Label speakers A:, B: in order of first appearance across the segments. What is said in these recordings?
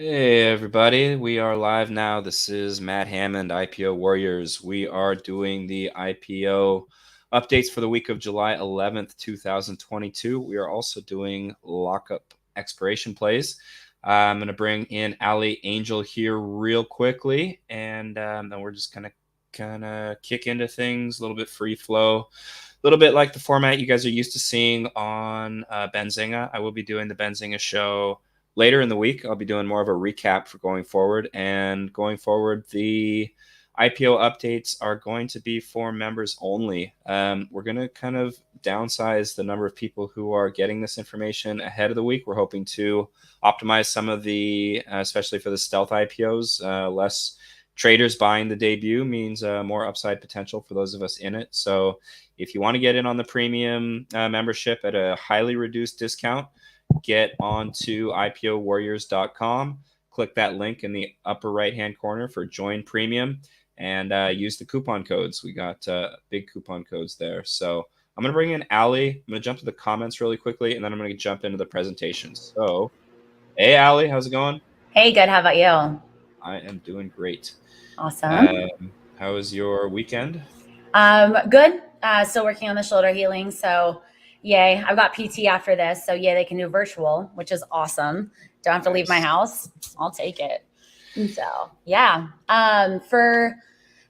A: Hey everybody, we are live now. This is Matt Hammond, IPO Warriors. We are doing the IPO updates for the week of July 11th, 2022. We are also doing lockup expiration plays. I'm going to bring in Ali Angel here real quickly, and then we're just going to kind of kick into things, a little bit free flow. A little bit like the format you guys are used to seeing on Benzinga. I will be doing the Benzinga show later in the week. I'll be doing more of a recap for going forward. And going forward, the IPO updates are going to be for members only. We're going to kind of downsize the number of people who are getting this information ahead of the week. We're hoping to optimize some of the, especially for the stealth IPOs, less traders buying the debut means more upside potential for those of us in it. So if you want to get in on the premium membership at a highly reduced discount, get onto IPOwarriors.com, click that link in the upper right-hand corner for Join Premium, and use the coupon codes. We got big coupon codes there. So I'm going to bring in Ali. I'm going to jump to the comments really quickly, and then I'm going to jump into the presentation. So, hey, Ali, how's it going?
B: Hey, good. How about you?
A: I am doing great.
B: Awesome.
A: How was your weekend?
B: Good. Still working on the shoulder healing. So, yay. I've got PT after this. So, yeah, they can do virtual, which is awesome. Don't have to leave my house. I'll take it. So, yeah.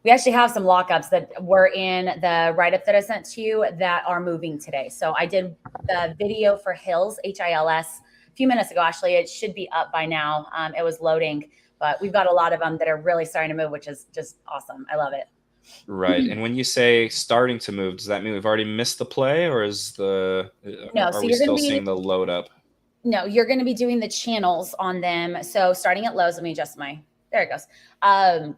B: We actually have some lockups that were in the write-up that I sent to you that are moving today. So, I did the video for Hills, HILS, a few minutes ago. Actually, it should be up by now. It was loading, but we've got a lot of them that are really starting to move, which is just awesome. I love it.
A: Right. And when you say starting to move, does that mean we've already missed the play, or is
B: No,
A: are
B: so
A: we
B: you're going to
A: still
B: be
A: seeing the load up?
B: No, you're going to be doing the channels on them. So starting at lows, let me adjust there it goes. So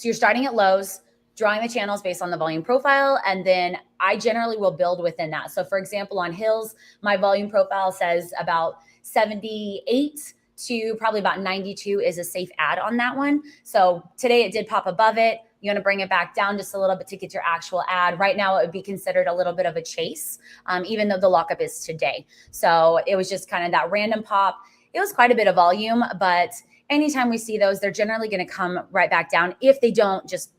B: you're starting at lows, drawing the channels based on the volume profile. And then I generally will build within that. So for example, on Hills, my volume profile says about 78 to probably about 92 is a safe add on that one. So today it did pop above it. You want to bring it back down just a little bit to get your actual add. Right now, it would be considered a little bit of a chase, even though the lockup is today. So it was just kind of that random pop. It was quite a bit of volume, but anytime we see those, they're generally going to come right back down if they don't just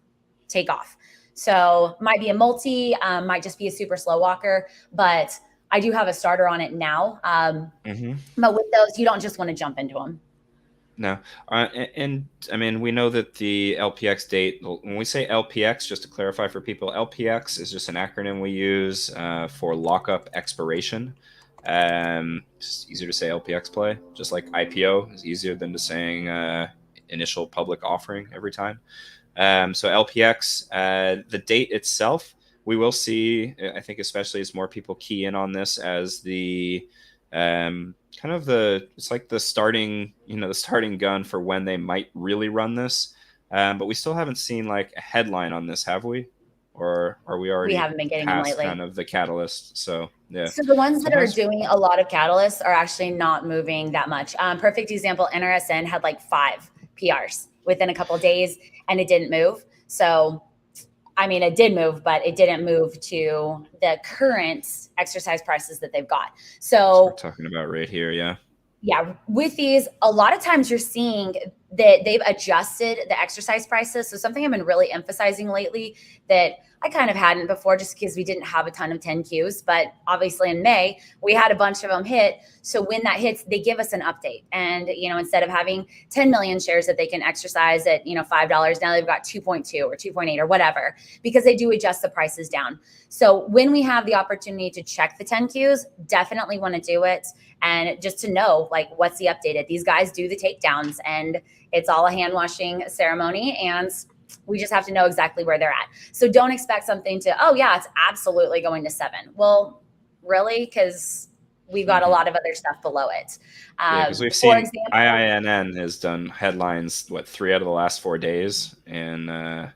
B: take off. So might be a multi, might just be a super slow walker, but I do have a starter on it now. But with those, you don't just want to jump into them.
A: No. And I mean, we know that the LPX date, when we say LPX, just to clarify for people, LPX is just an acronym we use for lockup expiration. It's easier to say LPX play, just like IPO is easier than to saying initial public offering every time. So LPX, the date itself, we will see, I think, especially as more people key in on this as the kind of it's like the starting gun for when they might really run this. But we still haven't seen like a headline on this, have we? Or are we already
B: haven't been getting them
A: past
B: lately.
A: kind of the catalyst? So yeah.
B: So the ones that are doing a lot of catalysts are actually not moving that much. Perfect example, NRSN had like 5 PRs within a couple of days and it didn't move. So I mean, it did move, but it didn't move to the current exercise prices that they've got. So
A: we're talking about right here, yeah.
B: Yeah, with these, a lot of times you're seeing that they've adjusted the exercise prices. So something I've been really emphasizing lately that I kind of hadn't before just because we didn't have a ton of 10Qs, but obviously in May, we had a bunch of them hit. So when that hits, they give us an update. And, instead of having 10 million shares that they can exercise at, $5, now they've got 2.2 or 2.8 or whatever, because they do adjust the prices down. So when we have the opportunity to check the 10Qs, definitely want to do it. And just to know, like, what's the updated? These guys do the takedowns and it's all a hand washing ceremony. And we just have to know exactly where they're at. So don't expect something to, oh yeah, it's absolutely going to 7. Well, really? Because we've got a lot of other stuff below it.
A: Yeah, because we've seen IINN has done headlines, 3 out of the last 4 days. And I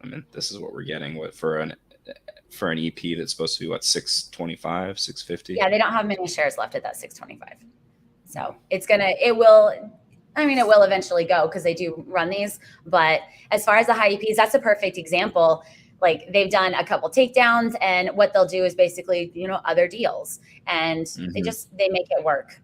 A: mean, this is what we're getting for an EP that's supposed to be 625, 650.
B: Yeah, they don't have many shares left at that 625. So it will eventually go because they do run these. But as far as the high EPs, that's a perfect example. Like they've done a couple takedowns and what they'll do is basically, other deals and they make it work.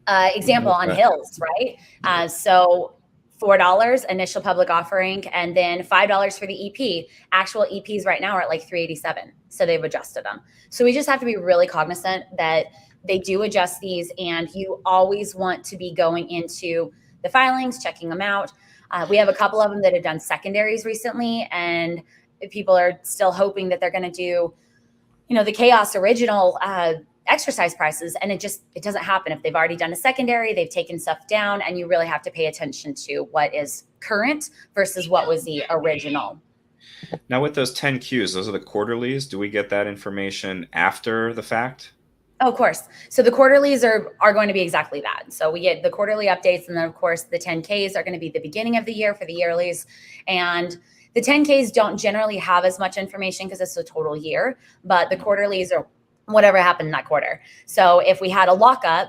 B: Example on Hills, right? So $4 initial public offering, and then $5 for the EP. Actual EPs right now are at like 387, so they've adjusted them. So we just have to be really cognizant that they do adjust these, and you always want to be going into the filings, checking them out. We have a couple of them that have done secondaries recently, and people are still hoping that they're going to do, the chaos original exercise prices, and it doesn't happen. If they've already done a secondary, they've taken stuff down, and you really have to pay attention to what is current versus what was the original.
A: Now with those 10 Qs, those are the quarterlies. Do we get that information after the fact?
B: Oh, of course. So the quarterlies are going to be exactly that. So we get the quarterly updates, and then of course the 10Ks are going to be the beginning of the year for the yearlies. And the 10Ks don't generally have as much information because it's a total year, but the quarterlies are whatever happened in that quarter. So if we had a lockup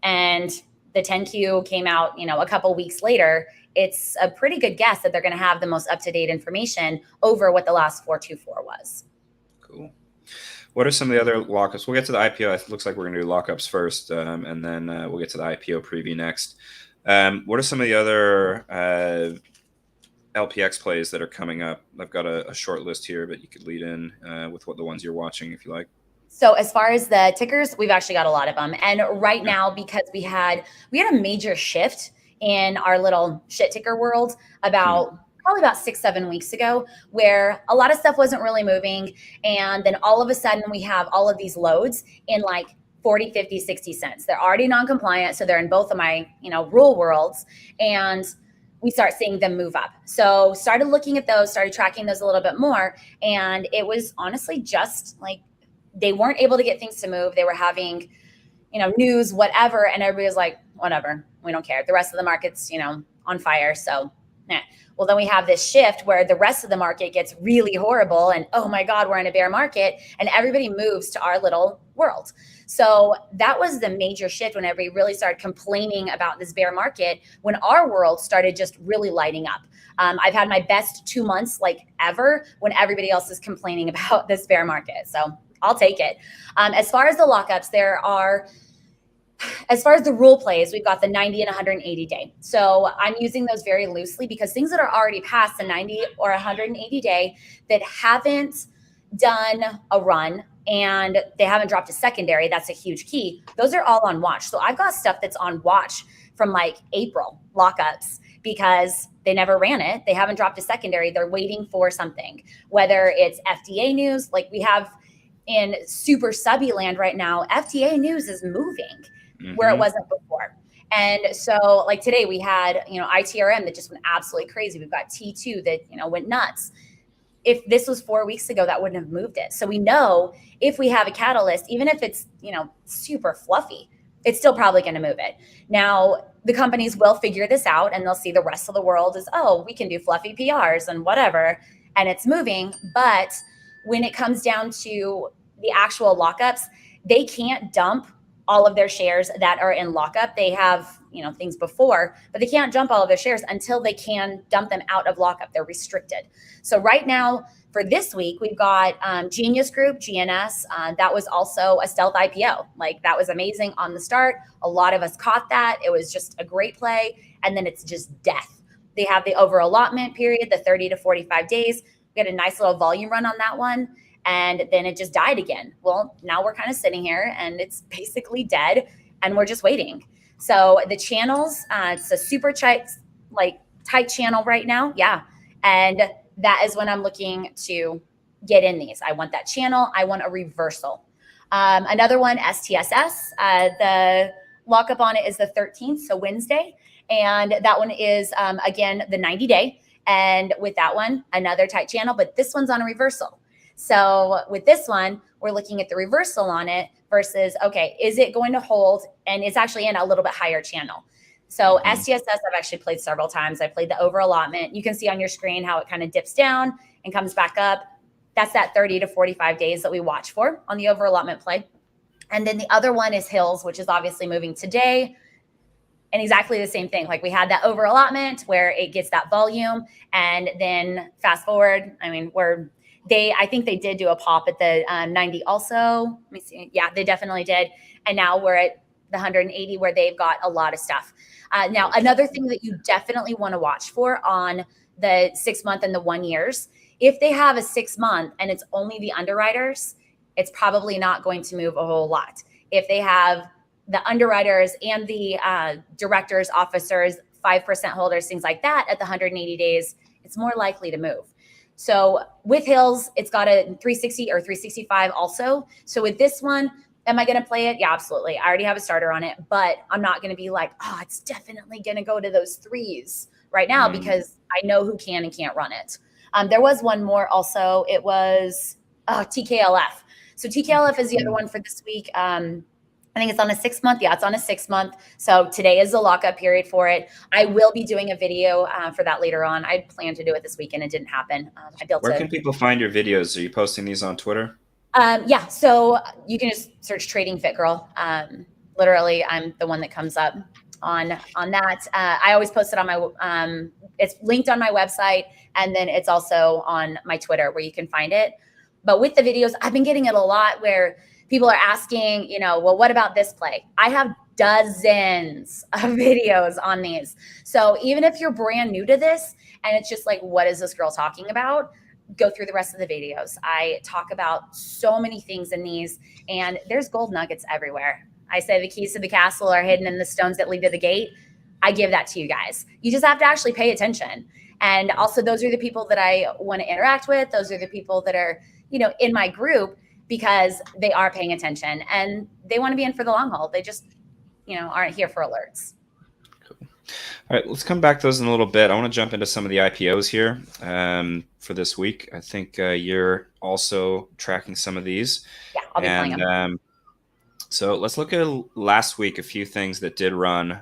B: and the 10Q came out, a couple weeks later, it's a pretty good guess that they're going to have the most up-to-date information over what the last 424 was.
A: Cool. What are some of the other lockups? We'll get to the IPO. It looks like we're going to do lockups first, and then we'll get to the IPO preview next. What are some of the other LPX plays that are coming up? I've got a short list here, but you could lead in with the ones you're watching if you like.
B: So as far as the tickers, we've actually got a lot of them. And right now, because we had a major shift in our little shit ticker world probably about 6-7 weeks ago, where a lot of stuff wasn't really moving. And then all of a sudden we have all of these loads in like 40, 50, 60 cents. They're already non-compliant. So they're in both of my, rule worlds. And we start seeing them move up. So started looking at those, started tracking those a little bit more. And it was honestly just like, they weren't able to get things to move. They were having, news, whatever. And everybody was like, whatever, we don't care. The rest of the market's, on fire. So, nah. Well, then we have this shift where the rest of the market gets really horrible. And oh my God, we're in a bear market. And everybody moves to our little world. So that was the major shift when everybody really started complaining about this bear market, when our world started just really lighting up. I've had my best 2 months like ever when everybody else is complaining about this bear market. So I'll take it. As far as the lockups, as far as the rule plays, we've got the 90 and 180 day. So I'm using those very loosely because things that are already past the 90 or 180 day that haven't done a run and they haven't dropped a secondary, that's a huge key. Those are all on watch. So I've got stuff that's on watch from like April lockups because they never ran it. They haven't dropped a secondary. They're waiting for something, whether it's FDA news, like we have in super subby land right now. FDA news is moving where it wasn't before. And so like today we had, ITRM that just went absolutely crazy. We've got T2 that, went nuts. If this was 4 weeks ago, that wouldn't have moved it. So we know if we have a catalyst, even if it's, super fluffy, it's still probably going to move it. Now, the companies will figure this out and they'll see the rest of the world is, oh, we can do fluffy PRs and whatever, and it's moving. But when it comes down to the actual lockups, they can't dump all of their shares that are in lockup. They have, things before, but they can't dump all of their shares until they can dump them out of lockup. They're restricted. So right now for this week, we've got Genius Group, GNS. That was also a stealth IPO. Like that was amazing on the start. A lot of us caught that. It was just a great play. And then it's just death. They have the over allotment period, the 30 to 45 days. We had a nice little volume run on that one. And then it just died again. Well, now we're kind of sitting here and it's basically dead and we're just waiting. So the channels, it's a super tight channel right now. Yeah. And that is when I'm looking to get in these. I want that channel. I want a reversal. Another one, STSS, the lockup on it is the 13th, so Wednesday. And that one is, again, the 90 day. And with that one, another tight channel, but this one's on a reversal. So with this one, we're looking at the reversal on it versus, okay, is it going to hold? And it's actually in a little bit higher channel. So STSS, I've actually played several times. I played the over allotment. You can see on your screen how it kind of dips down and comes back up. That's that 30 to 45 days that we watch for on the over allotment play. And then the other one is Hills, which is obviously moving today. And exactly the same thing. Like we had that over allotment where it gets that volume. And then fast forward, I mean, I think they did do a pop at the 90 also. Let me see. Yeah, they definitely did. And now we're at the 180 where they've got a lot of stuff. Now, another thing that you definitely want to watch for on the 6 month and the 1 years, if they have a 6 month and it's only the underwriters, it's probably not going to move a whole lot. If they have the underwriters and the directors, officers, 5% holders, things like that at the 180 days, it's more likely to move. So with Hills, it's got a 360 or 365 also. So with this one, am I going to play it? Yeah, absolutely. I already have a starter on it, but I'm not going to be like, oh, it's definitely going to go to those threes right now because I know who can and can't run it. There was one more also. It was TKLF. So TKLF is the other one for this week. I think it's on a 6 month. Yeah, it's on a 6 month. So today is the lockup period for it. I will be doing a video for that later on. I planned to do it this weekend. It didn't happen.
A: Where can people find your videos? Are you posting these on Twitter?
B: Yeah, so you can just search Trading Fit Girl. Literally, I'm the one that comes up on that. I always post it on my, it's linked on my website, and then it's also on my Twitter where you can find it. But with the videos, I've been getting it a lot where people are asking, well, what about this play? I have dozens of videos on these. So even if you're brand new to this and it's just like, what is this girl talking about? Go through the rest of the videos. I talk about so many things in these, and there's gold nuggets everywhere. I say the keys to the castle are hidden in the stones that lead to the gate. I give that to you guys. You just have to actually pay attention. And also, those are the people that I want to interact with. Those are the people that are, in my group, because they are paying attention and they want to be in for the long haul. They just, aren't here for alerts.
A: Cool. All right, let's come back to those in a little bit. I want to jump into some of the IPOs here for this week. I think you're also tracking some of these.
B: Yeah, I'll be playing them.
A: So let's look at last week, a few things that did run.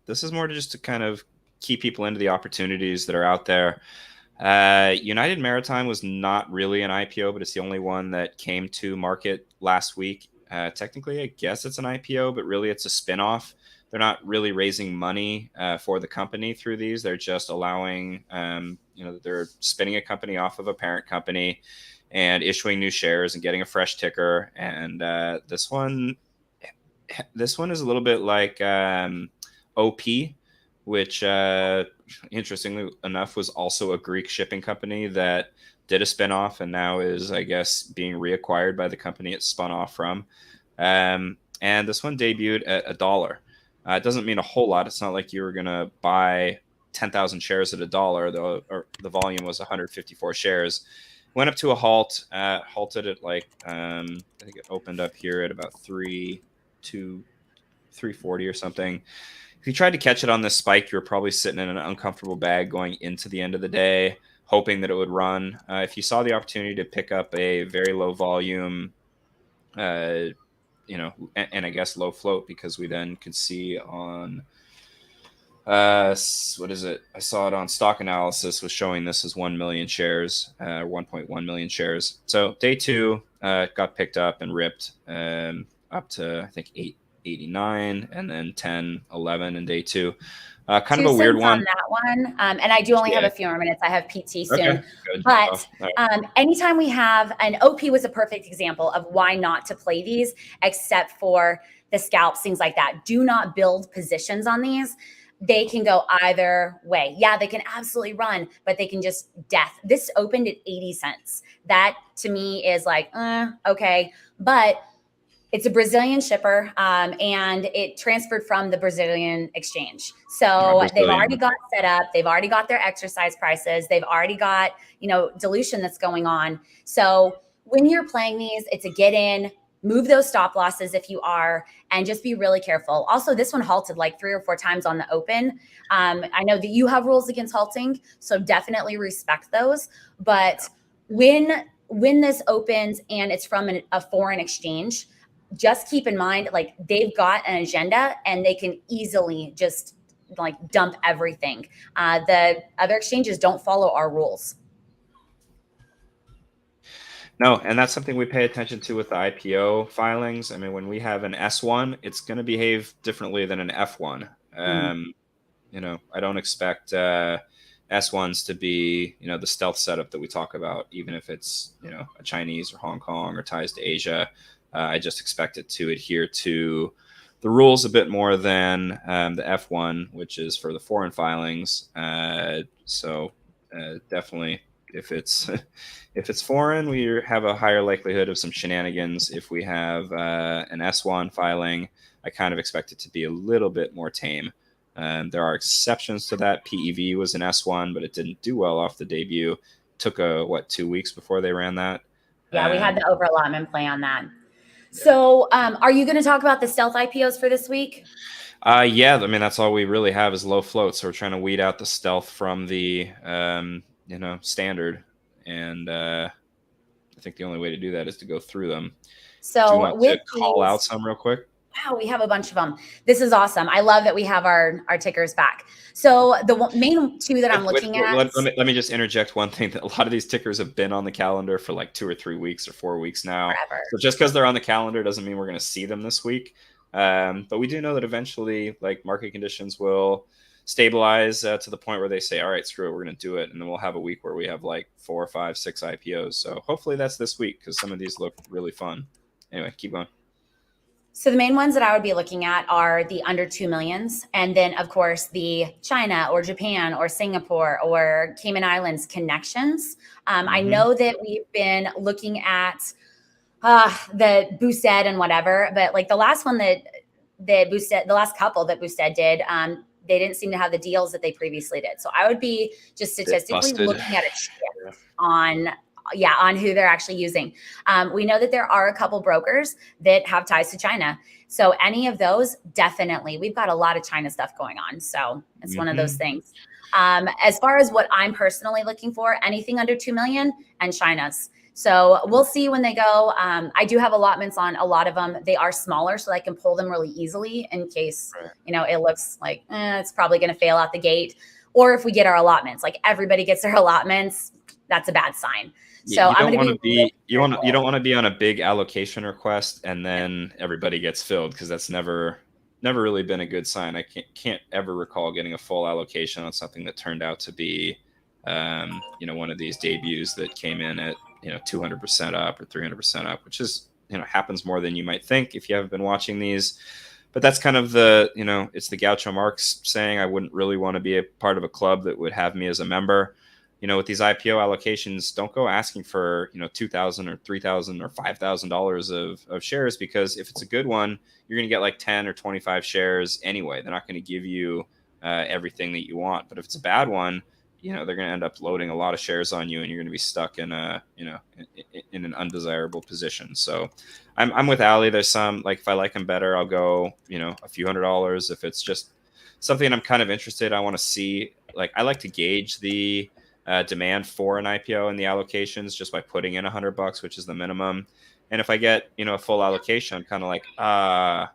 A: This is more just to kind of keep people into the opportunities that are out there. United Maritime was not really an IPO, but it's the only one that came to market last week. Technically, I guess it's an IPO, but really it's a spinoff. They're not really raising money for the company through these. They're just allowing, they're spinning a company off of a parent company and issuing new shares and getting a fresh ticker. And this one is a little bit like OP, which interestingly enough was also a Greek shipping company that did a spinoff and now is, I guess, being reacquired by the company it spun off from. And this one debuted at $1. It doesn't mean a whole lot. It's not like you were going to buy 10,000 shares at $1, though, or the volume was 154 shares. Went up to a halt, halted at like, I think it opened up here at about 340 or something. If you tried to catch it on this spike, you were probably sitting in an uncomfortable bag going into the end of the day, hoping that it would run. If you saw the opportunity to pick up a very low volume, and I guess low float, because we then could see on, what is it? I saw it on Stock Analysis was showing this as 1 million shares, 1.1 million shares. So day two got picked up and ripped up to, I think, 889 and then 10, 11 in day two. Kind of a weird one.
B: On that one. And I do only have a few more minutes. I have PT soon.
A: Okay, good.
B: But anytime we have an OP was a perfect example of why not to play these, except for the scalps, things like that. Do not build positions on these. They can go either way. Yeah, they can absolutely run, but they can just death. This opened at 80 cents. That to me is like, okay. But it's a Brazilian shipper, and it transferred from the Brazilian exchange. So they've already got set up. They've already got their exercise prices. They've already got, dilution that's going on. So when you're playing these, it's a get in, move those stop losses if you are, and just be really careful. Also, this one halted like 3 or 4 times on the open. I know that you have rules against halting, so definitely respect those. But when this opens and it's from a foreign exchange, just keep in mind, like, they've got an agenda and they can easily just like dump everything. The other exchanges don't follow our rules.
A: No, and that's something we pay attention to with the IPO filings. I mean, when we have an S1, it's going to behave differently than an F1. I don't expect S1s to be, the stealth setup that we talk about, even if it's, a Chinese or Hong Kong or ties to Asia. I just expect it to adhere to the rules a bit more than the F1, which is for the foreign filings. So definitely, if it's if it's foreign, we have a higher likelihood of some shenanigans. If we have an S1 filing, I kind of expect it to be a little bit more tame. There are exceptions to that. PEV was an S1, but it didn't do well off the debut. Took 2 weeks before they ran that.
B: Yeah, we had the over allotment play on that. So are you going to talk about the stealth IPOs for this week?
A: Yeah, I mean, that's all we really have is low float. So we're trying to weed out the stealth from the, standard. And I think the only way to do that is to go through them.
B: So
A: do you want to call out some real quick?
B: Wow, we have a bunch of them. This is awesome. I love that we have our tickers back. So the main two that I'm looking at.
A: Let me just interject one thing. That a lot of these tickers have been on the calendar for like 2 or 3 weeks or 4 weeks now.
B: Forever.
A: So just because they're on the calendar doesn't mean we're going to see them this week. But we do know that eventually, like, market conditions will stabilize to the point where they say, all right, screw it, we're going to do it. And then we'll have a week where we have like 4, 5, 6 IPOs. So hopefully that's this week, because some of these look really fun. Anyway, keep going.
B: So the main ones that I would be looking at are the under 2 millions. And then, of course, the China or Japan or Singapore or Cayman Islands connections. I know that we've been looking at the Boosted and whatever, but like the last one that Boosted, the last couple that Boosted did, they didn't seem to have the deals that they previously did. So I would be just statistically looking at a shift on who they're actually using. We know that there are a couple brokers that have ties to China. So any of those, definitely. We've got a lot of China stuff going on. So it's one of those things. As far as what I'm personally looking for, anything under 2 million and China's. So we'll see when they go. I do have allotments on a lot of them. They are smaller, so I can pull them really easily in case, it looks like it's probably going to fail out the gate. Or if we get our allotments, like everybody gets their allotments, that's a bad sign. So
A: you don't want to be on a big allocation request and then everybody gets filled, because that's never really been a good sign. I can't ever recall getting a full allocation on something that turned out to be one of these debuts that came in at 200% up or 300% up, which is happens more than you might think if you haven't been watching these. But that's kind of the it's the Groucho Marx saying, I wouldn't really want to be a part of a club that would have me as a member. With these IPO allocations, don't go asking for $2,000 or $3,000 or $5,000 of shares, because if it's a good one, you're going to get like 10 or 25 shares anyway. They're not going to give you everything that you want. But if it's a bad one, they're going to end up loading a lot of shares on you, and you're going to be stuck in in an undesirable position. So I'm with Ali. There's some, like, if I like them better, I'll go a few $100s. If it's just something I'm kind of interested, I want to see. Like, I like to gauge the demand for an IPO and the allocations just by putting in $100, which is the minimum. And if I get a full allocation, I'm kind of like,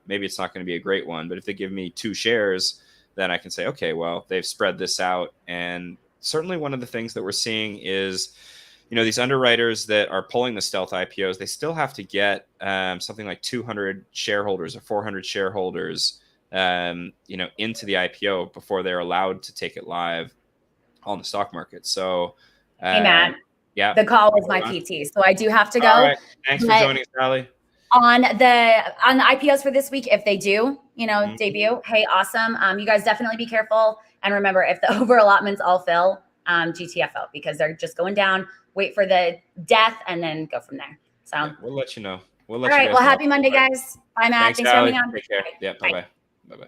A: maybe it's not going to be a great one. But if they give me 2 shares, then I can say, okay, well, they've spread this out. And certainly one of the things that we're seeing is, these underwriters that are pulling the stealth IPOs, they still have to get something like 200 shareholders or 400 shareholders, into the IPO before they're allowed to take it live on the stock market. So,
B: hey, Matt.
A: Yeah.
B: The call was my PT, so I do have to go.
A: All right. Thanks for joining us, Sally.
B: On the IPOs for this week, if they do, debut, hey, awesome. You guys definitely be careful. And remember, if the over allotments all fill, GTFO, because they're just going down, wait for the death, and then go from there. So
A: we'll let you know.
B: All right. Well, happy Monday, guys. Bye, Matt. Thanks for having me on.
A: Take care. Yeah. Bye-bye. Bye-bye.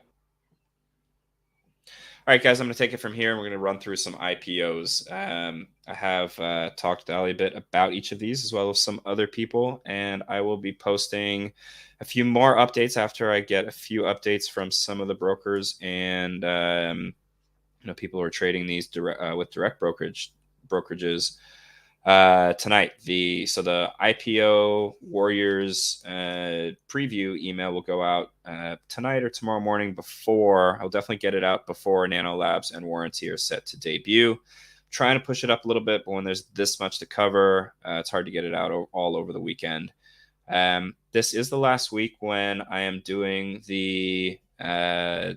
A: All right, guys, I'm going to take it from here, and we're going to run through some IPOs. I have talked to Ali a bit about each of these, as well as some other people, and I will be posting a few more updates after I get a few updates from some of the brokers and people who are trading these with direct brokerages tonight. The IPO Warriors preview email will go out tonight or tomorrow morning. I'll definitely get it out before Nano Labs and Warrantee are set to debut. Trying to push it up a little bit, but when there's this much to cover, it's hard to get it out all over the weekend. This is the last week when I am doing the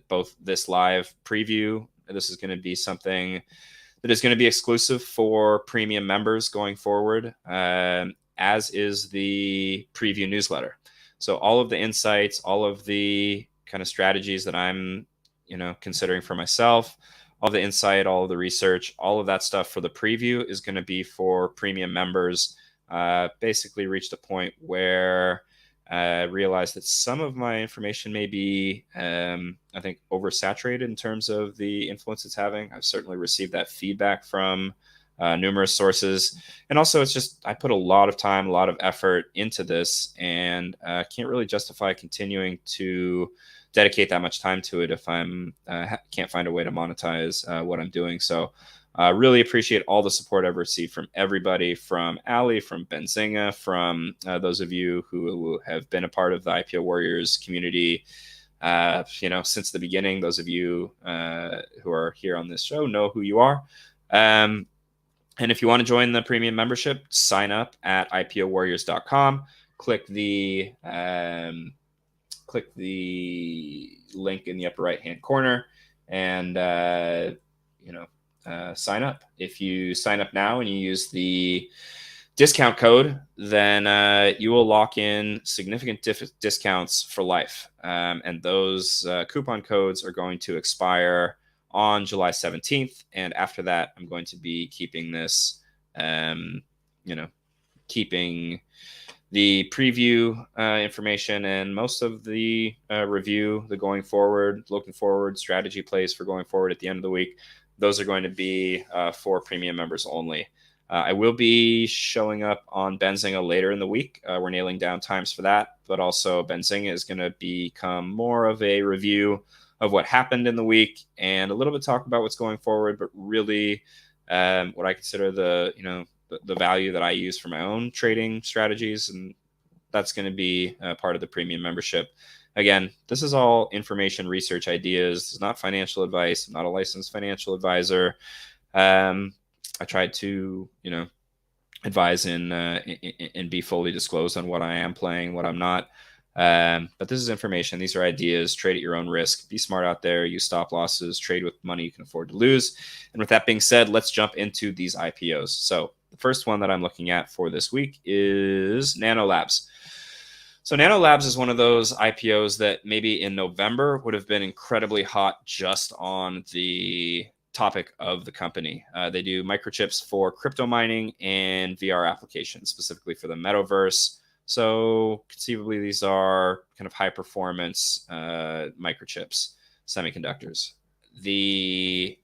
A: both this live preview. This is going to be something that is going to be exclusive for premium members going forward, as is the preview newsletter. So all of the insights, all of the kind of strategies that I'm, considering for myself. All the insight, all of the research, all of that stuff for the preview is going to be for premium members. Basically reached a point where I realized that some of my information may be, I think, oversaturated in terms of the influence it's having. I've certainly received that feedback from numerous sources. And also, it's just, I put a lot of time, a lot of effort into this, and can't really justify continuing to dedicate that much time to it if I'm can't find a way to monetize what I'm doing. So really appreciate all the support I've received from everybody, from Ali, from Benzinga, from those of you who have been a part of the IPO Warriors community, since the beginning. Those of you who are here on this show know who you are. And if you want to join the premium membership, sign up at ipowarriors.com. Click the link in the upper right-hand corner and, sign up. If you sign up now and you use the discount code, then you will lock in significant discounts for life. And those coupon codes are going to expire on July 17th. And after that, I'm going to be keeping this, keeping the preview information and most of the review, the looking forward strategy plays for going forward at the end of the week. Those are going to be for premium members only. I will be showing up on Benzinga later in the week. We're nailing down times for that, but also Benzinga is going to become more of a review of what happened in the week and a little bit talk about what's going forward, but really what I consider the value that I use for my own trading strategies. And that's going to be part of the premium membership. Again, this is all information, research, ideas. It's not financial advice. I'm not a licensed financial advisor. I tried to, advise and be fully disclosed on what I am playing, what I'm not. But this is information. These are ideas. Trade at your own risk. Be smart out there. Use stop losses. Trade with money you can afford to lose. And with that being said, let's jump into these IPOs. So the first one that I'm looking at for this week is Nano Labs. So Nano Labs is one of those IPOs that maybe in November would have been incredibly hot just on the topic of the company. They do microchips for crypto mining and VR applications, specifically for the metaverse. So conceivably, these are kind of high performance microchips, semiconductors. The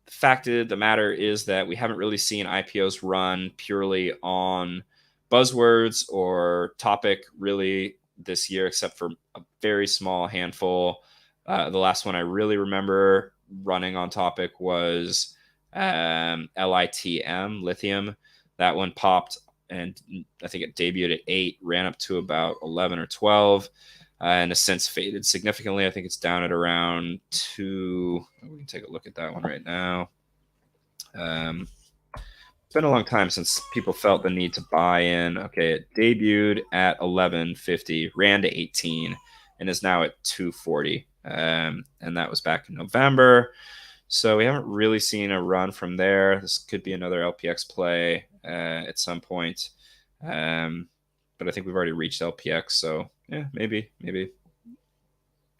A: fact of the matter is that we haven't really seen IPOs run purely on buzzwords or topic really this year, except for a very small handful. The last one I really remember running on topic was Lithium. That one popped, and I think it debuted at 8, ran up to about 11 or 12, and has since faded significantly. I think it's down at around 2. We can take a look at that one right now. It's been a long time since people felt the need to buy in. Okay, it debuted at 11.50, ran to 18, and is now at 2.40. And that was back in November. So we haven't really seen a run from there. This could be another LPX play at some point. But I think we've already reached LPX. So yeah, maybe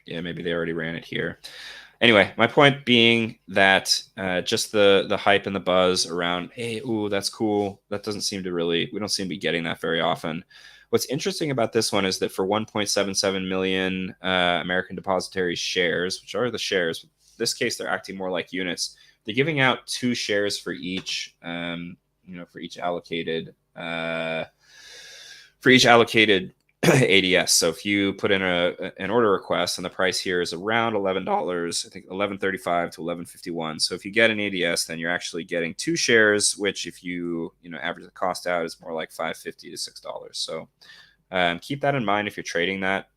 A: they already ran it here. Anyway, my point being that just the hype and the buzz around, hey, ooh, that's cool. That doesn't seem to we don't seem to be getting that very often. What's interesting about this one is that for 1.77 million American depository shares, which are the shares, in this case, they're acting more like units. They're giving out 2 shares for each, for each allocated ADS. So if you put in an order request and the price here is around $11, I think $11.35 to $11.51. So if you get an ADS, then you're actually getting 2 shares, which if you average the cost out is more like $5.50 to $6. So keep that in mind if you're trading that.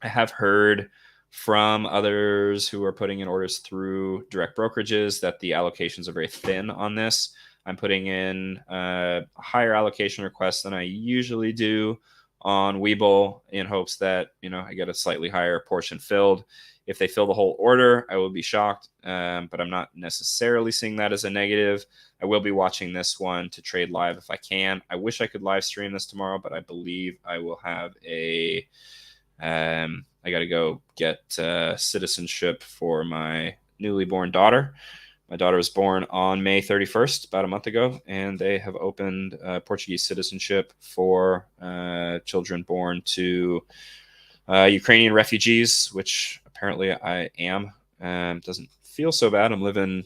A: I have heard from others who are putting in orders through direct brokerages that the allocations are very thin on this. I'm putting in a higher allocation request than I usually do on Webull in hopes that I get a slightly higher portion filled. If they fill the whole order, I will be shocked, but I'm not necessarily seeing that as a negative. I will be watching this one to trade live if I can. I wish I could live stream this tomorrow, but I believe I will have a I got to go get citizenship for my newly born daughter. My daughter was born on May 31st, about a month ago, and they have opened Portuguese citizenship for children born to Ukrainian refugees, which apparently I am. Doesn't feel so bad. I'm living,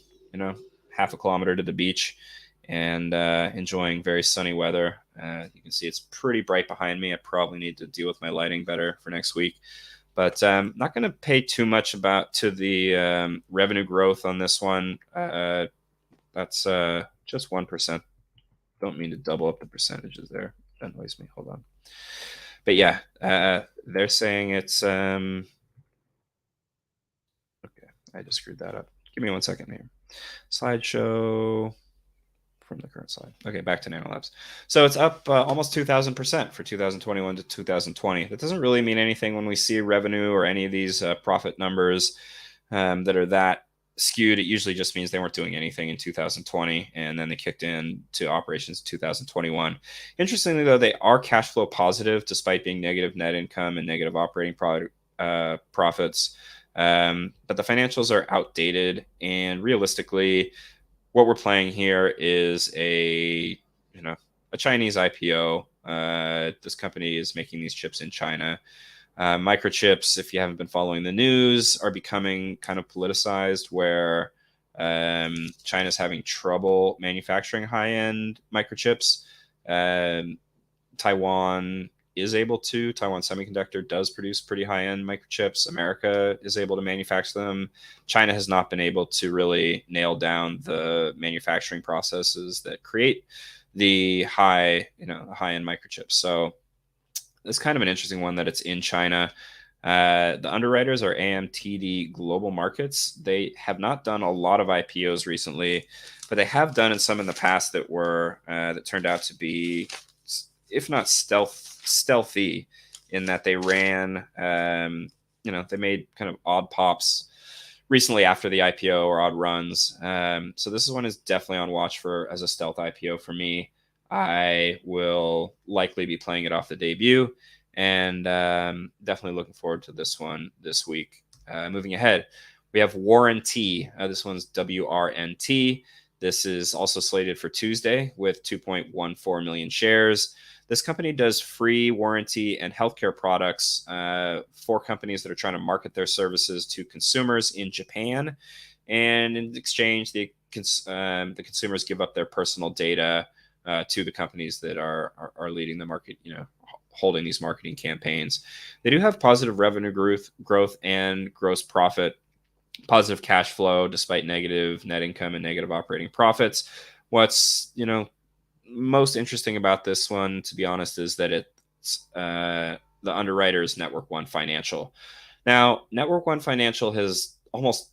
A: half a kilometer to the beach and enjoying very sunny weather. You can see it's pretty bright behind me. I probably need to deal with my lighting better for next week. But not going to pay too much to the revenue growth on this one. That's just 1%. Don't mean to double up the percentages there. That annoys me. Hold on. But yeah, they're saying it's okay. I just screwed that up. Give me 1 second here. Slideshow from the current slide. Okay, back to Nanolabs. So it's up almost 2,000% for 2021 to 2020. That doesn't really mean anything when we see revenue or any of these profit numbers that are that skewed. It usually just means they weren't doing anything in 2020 and then they kicked in to operations in 2021. Interestingly, though, they are cash flow positive despite being negative net income and negative operating profits. But the financials are outdated, and realistically, what we're playing here is a Chinese IPO. This company is making these chips in China. Microchips, if you haven't been following the news, are becoming kind of politicized, where China's having trouble manufacturing high-end microchips. Taiwan Semiconductor does produce pretty high-end microchips. America is able to manufacture them. China has not been able to really nail down the manufacturing processes that create the high-end microchips. So it's kind of an interesting one that it's in China. The underwriters are AMTD Global Markets. They have not done a lot of IPOs recently, but they have done some in the past that turned out to be, if not stealthy, in that they ran, they made kind of odd pops recently after the IPO, or odd runs. So this one is definitely on watch for as a stealth IPO for me. I will likely be playing it off the debut, and definitely looking forward to this one this week. Moving ahead, we have Warrantee. This one's WRNT. This is also slated for Tuesday with 2.14 million shares. This company does free warranty and healthcare products for companies that are trying to market their services to consumers in Japan. And in exchange, the consumers give up their personal data to the companies that are leading the market, holding these marketing campaigns. They do have positive revenue growth and gross profit, positive cash flow despite negative net income and negative operating profits. What's most interesting about this one, to be honest, is that it's the underwriters Network One Financial. Now, Network One Financial has almost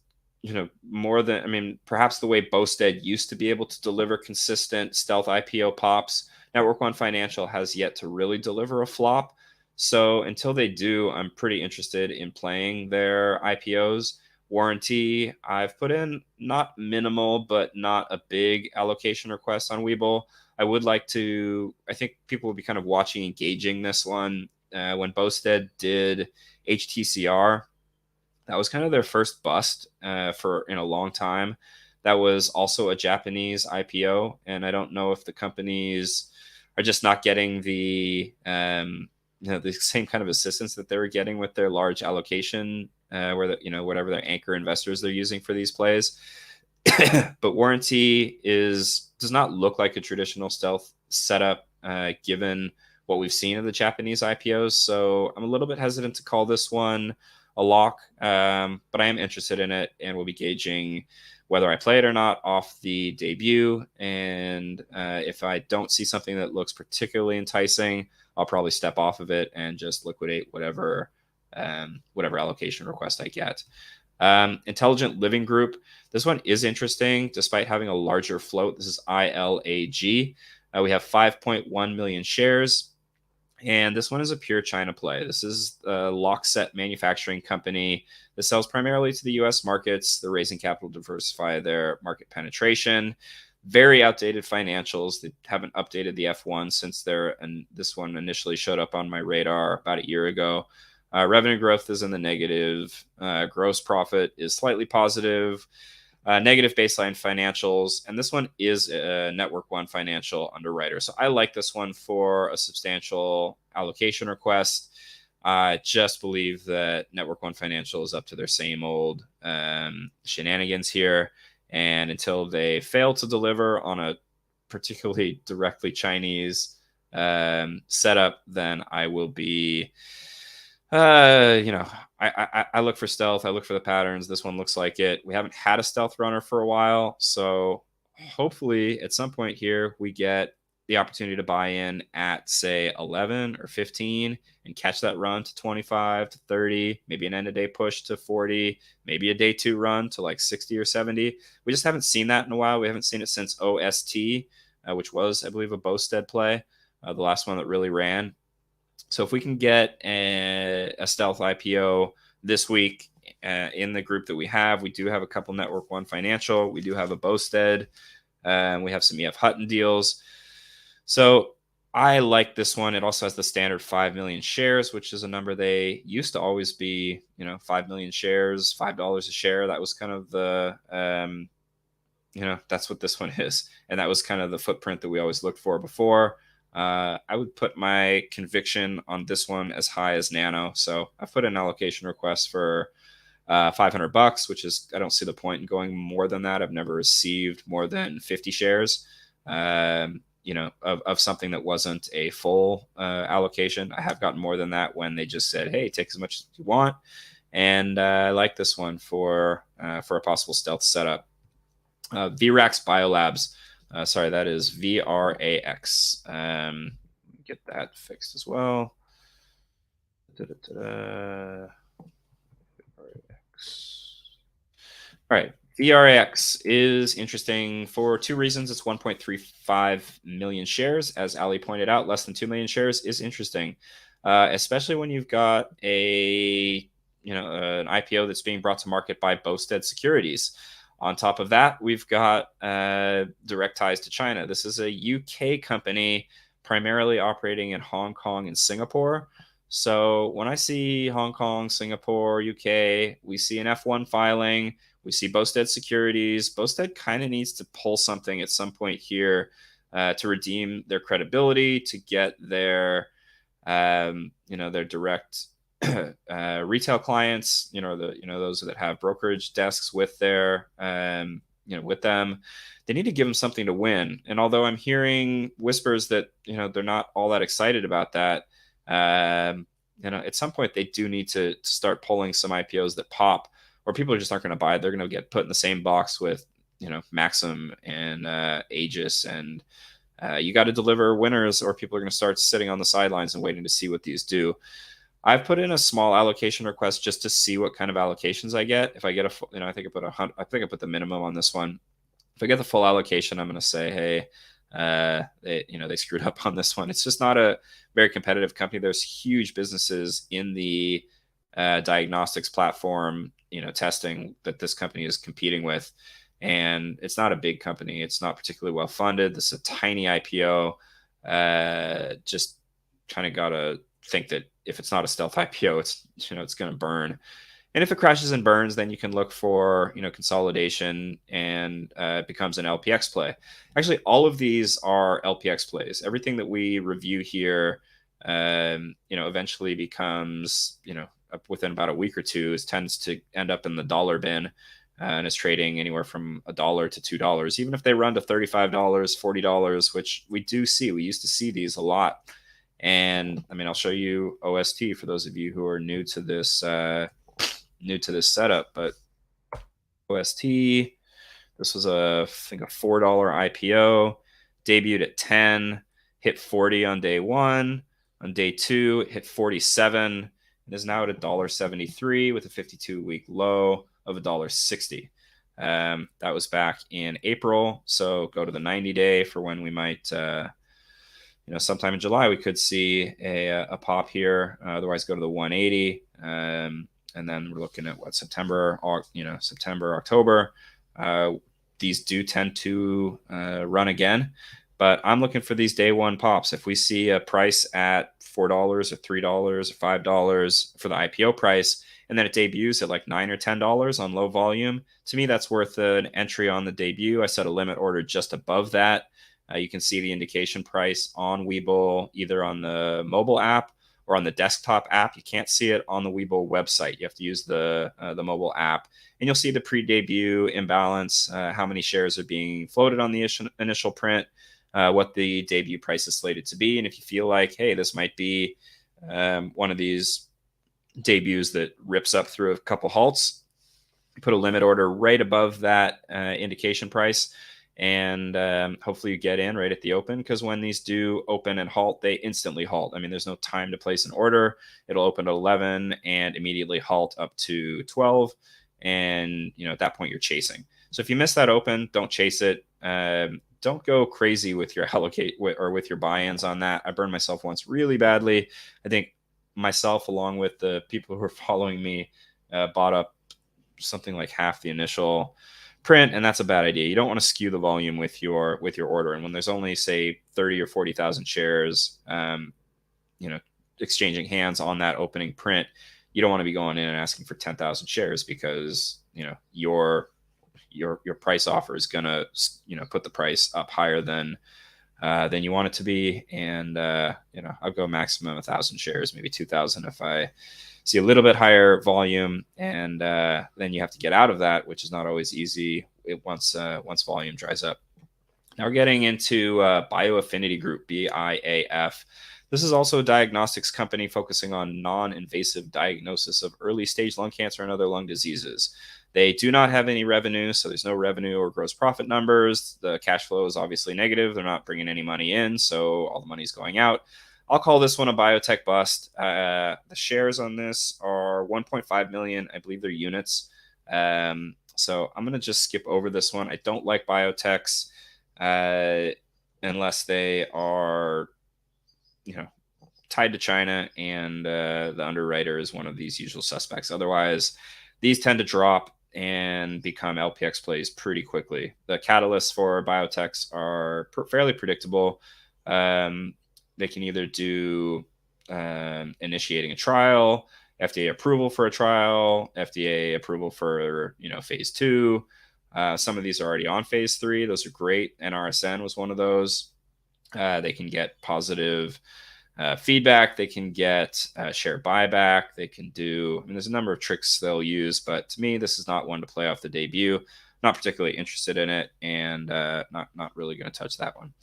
A: more than, perhaps the way Bosted used to be able to deliver consistent stealth IPO pops, Network One Financial has yet to really deliver a flop. So until they do, I'm pretty interested in playing their IPOs. Warrantee, I've put in not minimal, but not a big allocation request on Webull. I think people will be kind of watching and gauging this one. When Bosted did HTCR, that was kind of their first bust in a long time. That was also a Japanese IPO, and I don't know if the companies are just not getting the same kind of assistance that they were getting with their large allocation, whatever their anchor investors they're using for these plays. But Warrantee does not look like a traditional stealth setup, given what we've seen of the Japanese IPOs. So I'm a little bit hesitant to call this one a lock, but I am interested in it, and we'll be gauging whether I play it or not off the debut. And if I don't see something that looks particularly enticing, I'll probably step off of it and just liquidate whatever allocation request I get. Intelligent Living Group. This one is interesting despite having a larger float. This is ILAG. We have 5.1 million shares. And this one is a pure China play. This is a lockset manufacturing company that sells primarily to the US markets. They're raising capital to diversify their market penetration. Very outdated financials. They haven't updated the F1 since this one initially showed up on my radar about a year ago. Revenue growth is in the negative. Gross profit is slightly positive. Negative baseline financials. And this one is a Network One financial underwriter. So I like this one for a substantial allocation request. I just believe that Network One Financial is up to their same old shenanigans here. And until they fail to deliver on a particularly directly Chinese setup, then I will be, I look for stealth. I look for the patterns. This one looks like it. We haven't had a stealth runner for a while. So hopefully at some point here, we get the opportunity to buy in at, say, 11 or 15 and catch that run to 25 to 30, maybe an end of day push to 40, maybe a day two run to like 60 or 70. We just haven't seen that in a while. We haven't seen it since OST, which was, I believe, a Bowstead play, the last one that really ran. So if we can get a stealth IPO this week in the group that we do have a couple Network One financial. We do have a Bowstead. We have some EF Hutton deals. So I like this one. It also has the standard 5 million shares, which is a number they used to always be, 5 million shares, $5 a share. That was kind of the, that's what this one is. And that was kind of the footprint that we always looked for before. I would put my conviction on this one as high as Nano. So I've put an allocation request for $500, which is, I don't see the point in going more than that. I've never received more than 50 shares, of something that wasn't a full allocation. I have gotten more than that when they just said, hey, take as much as you want. And I like this one for a possible stealth setup. Virax Biolabs. Sorry, that is Vrax. Get that fixed as well. All right. Virax is interesting for two reasons. It's 1.35 million shares. As Ali pointed out, less than 2 million shares is interesting, especially when you've got an IPO that's being brought to market by Bowstead Securities. On top of that, we've got direct ties to China. This is a UK company primarily operating in Hong Kong and Singapore. So when I see Hong Kong, Singapore, UK, we see an F1 filing, we see Bowstead Securities. Bowstead kind of needs to pull something at some point here to redeem their credibility, to get their, their direct retail clients, those that have brokerage desks with their, with them. They need to give them something to win. And although I'm hearing whispers that, they're not all that excited about that, at some point they do need to start pulling some IPOs that pop, or people just aren't going to buy it. They're going to get put in the same box with, Maxim and Aegis, and you got to deliver winners, or people are going to start sitting on the sidelines and waiting to see what these do. I've put in a small allocation request just to see what kind of allocations I get. If I get I think I put the minimum on this one. If I get the full allocation, I'm going to say, hey, they screwed up on this one. It's just not a very competitive company. There's huge businesses in the diagnostics platform, testing that this company is competing with. And it's not a big company. It's not particularly well funded. This is a tiny IPO. Just kind of got to think that if it's not a stealth IPO, it's going to burn. And if it crashes and burns, then you can look for, consolidation, and it becomes an LPX play. Actually, all of these are LPX plays. Everything that we review here, eventually becomes, within about a week or two, tends to end up in the dollar bin, and is trading anywhere from $1 to $2. Even if they run to $35, $40, which we do see, we used to see these a lot. And I mean, I'll show you OST for those of you who are new to this setup. But OST, this was I think a $4 IPO, debuted at 10, hit 40 on day one. On day two, it hit 47, and is now at $1.73 with a 52-week low of $1.60. That was back in April. So go to the 90-day for when we might. Sometime in July, we could see a pop here. Otherwise, go to the 180. And then we're looking at September, October. These do tend to run again. But I'm looking for these day one pops. If we see a price at $4 or $3 or $5 for the IPO price, and then it debuts at like $9 or $10 on low volume, to me, that's worth an entry on the debut. I set a limit order just above that. You can see the indication price on Webull, either on the mobile app or on the desktop app. You can't see it on the Webull website. You have to use the mobile app, and you'll see the pre-debut imbalance, how many shares are being floated on the initial print, what the debut price is slated to be. And if you feel like, hey, this might be one of these debuts that rips up through a couple halts, put a limit order right above that indication price, and hopefully you get in right at the open, because when these do open and halt, they instantly halt. I mean, there's no time to place an order. It'll open at 11 and immediately halt up to 12, and at that point you're chasing. So if you miss that open, don't chase it. Don't go crazy with your allocate or with your buy-ins on that. I burned myself once really badly. I think myself, along with the people who are following me, bought up something like half the initial print, and that's a bad idea. You don't want to skew the volume with your order. And when there's only, say, 30 or 40,000 shares, exchanging hands on that opening print, you don't want to be going in and asking for 10,000 shares, because your price offer is gonna put the price up higher than you want it to be. And I'll go maximum 1,000 shares, maybe 2,000 if I see a little bit higher volume, and then you have to get out of that, which is not always easy once volume dries up. Now we're getting into bioAffinity Group, BIAF. This is also a diagnostics company focusing on non-invasive diagnosis of early-stage lung cancer and other lung diseases. They do not have any revenue, so there's no revenue or gross profit numbers. The cash flow is obviously negative. They're not bringing any money in, so all the money's going out. I'll call this one a biotech bust. The shares on this are 1.5 million. I believe they're units. So I'm going to just skip over this one. I don't like biotechs unless they are, tied to China, and the underwriter is one of these usual suspects. Otherwise, these tend to drop and become LPX plays pretty quickly. The catalysts for biotechs are fairly predictable. They can either do initiating a trial, FDA approval for a trial, FDA approval for phase 2. Some of these are already on phase 3. Those are great. NRSN was one of those. They can get positive feedback. They can get share buyback. They can do, there's a number of tricks they'll use, but to me, this is not one to play off the debut. Not particularly interested in it, and not really going to touch that one.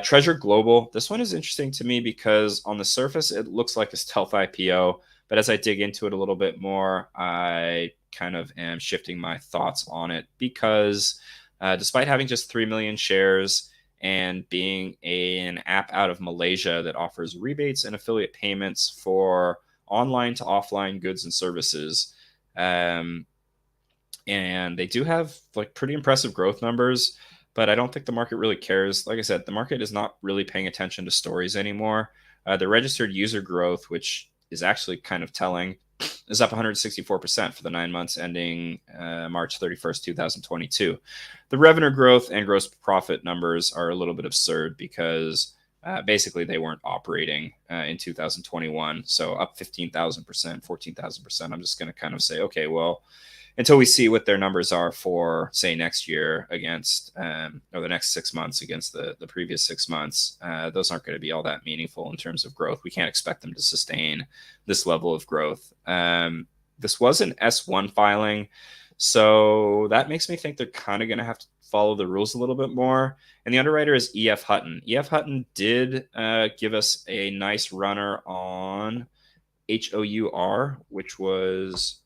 A: Treasure Global. This one is interesting to me because on the surface, it looks like a stealth IPO, but as I dig into it a little bit more, I kind of am shifting my thoughts on it, because despite having just 3 million shares and being an app out of Malaysia that offers rebates and affiliate payments for online to offline goods and services, and they do have pretty impressive growth numbers, but I don't think the market really cares. Like I said, the market is not really paying attention to stories anymore. The registered user growth, which is actually kind of telling, is up 164% for the 9 months ending March 31st, 2022. The revenue growth and gross profit numbers are a little bit absurd, because basically they weren't operating in 2021. So up 15,000%, 14,000%. I'm just going to kind of say, okay, well, until we see what their numbers are for, say, next year against, or the next 6 months against the previous 6 months, those aren't going to be all that meaningful in terms of growth. We can't expect them to sustain this level of growth. This was an S1 filing, so that makes me think they're kind of going to have to follow the rules a little bit more. And the underwriter is EF Hutton. EF Hutton did give us a nice runner on HOUR, which was,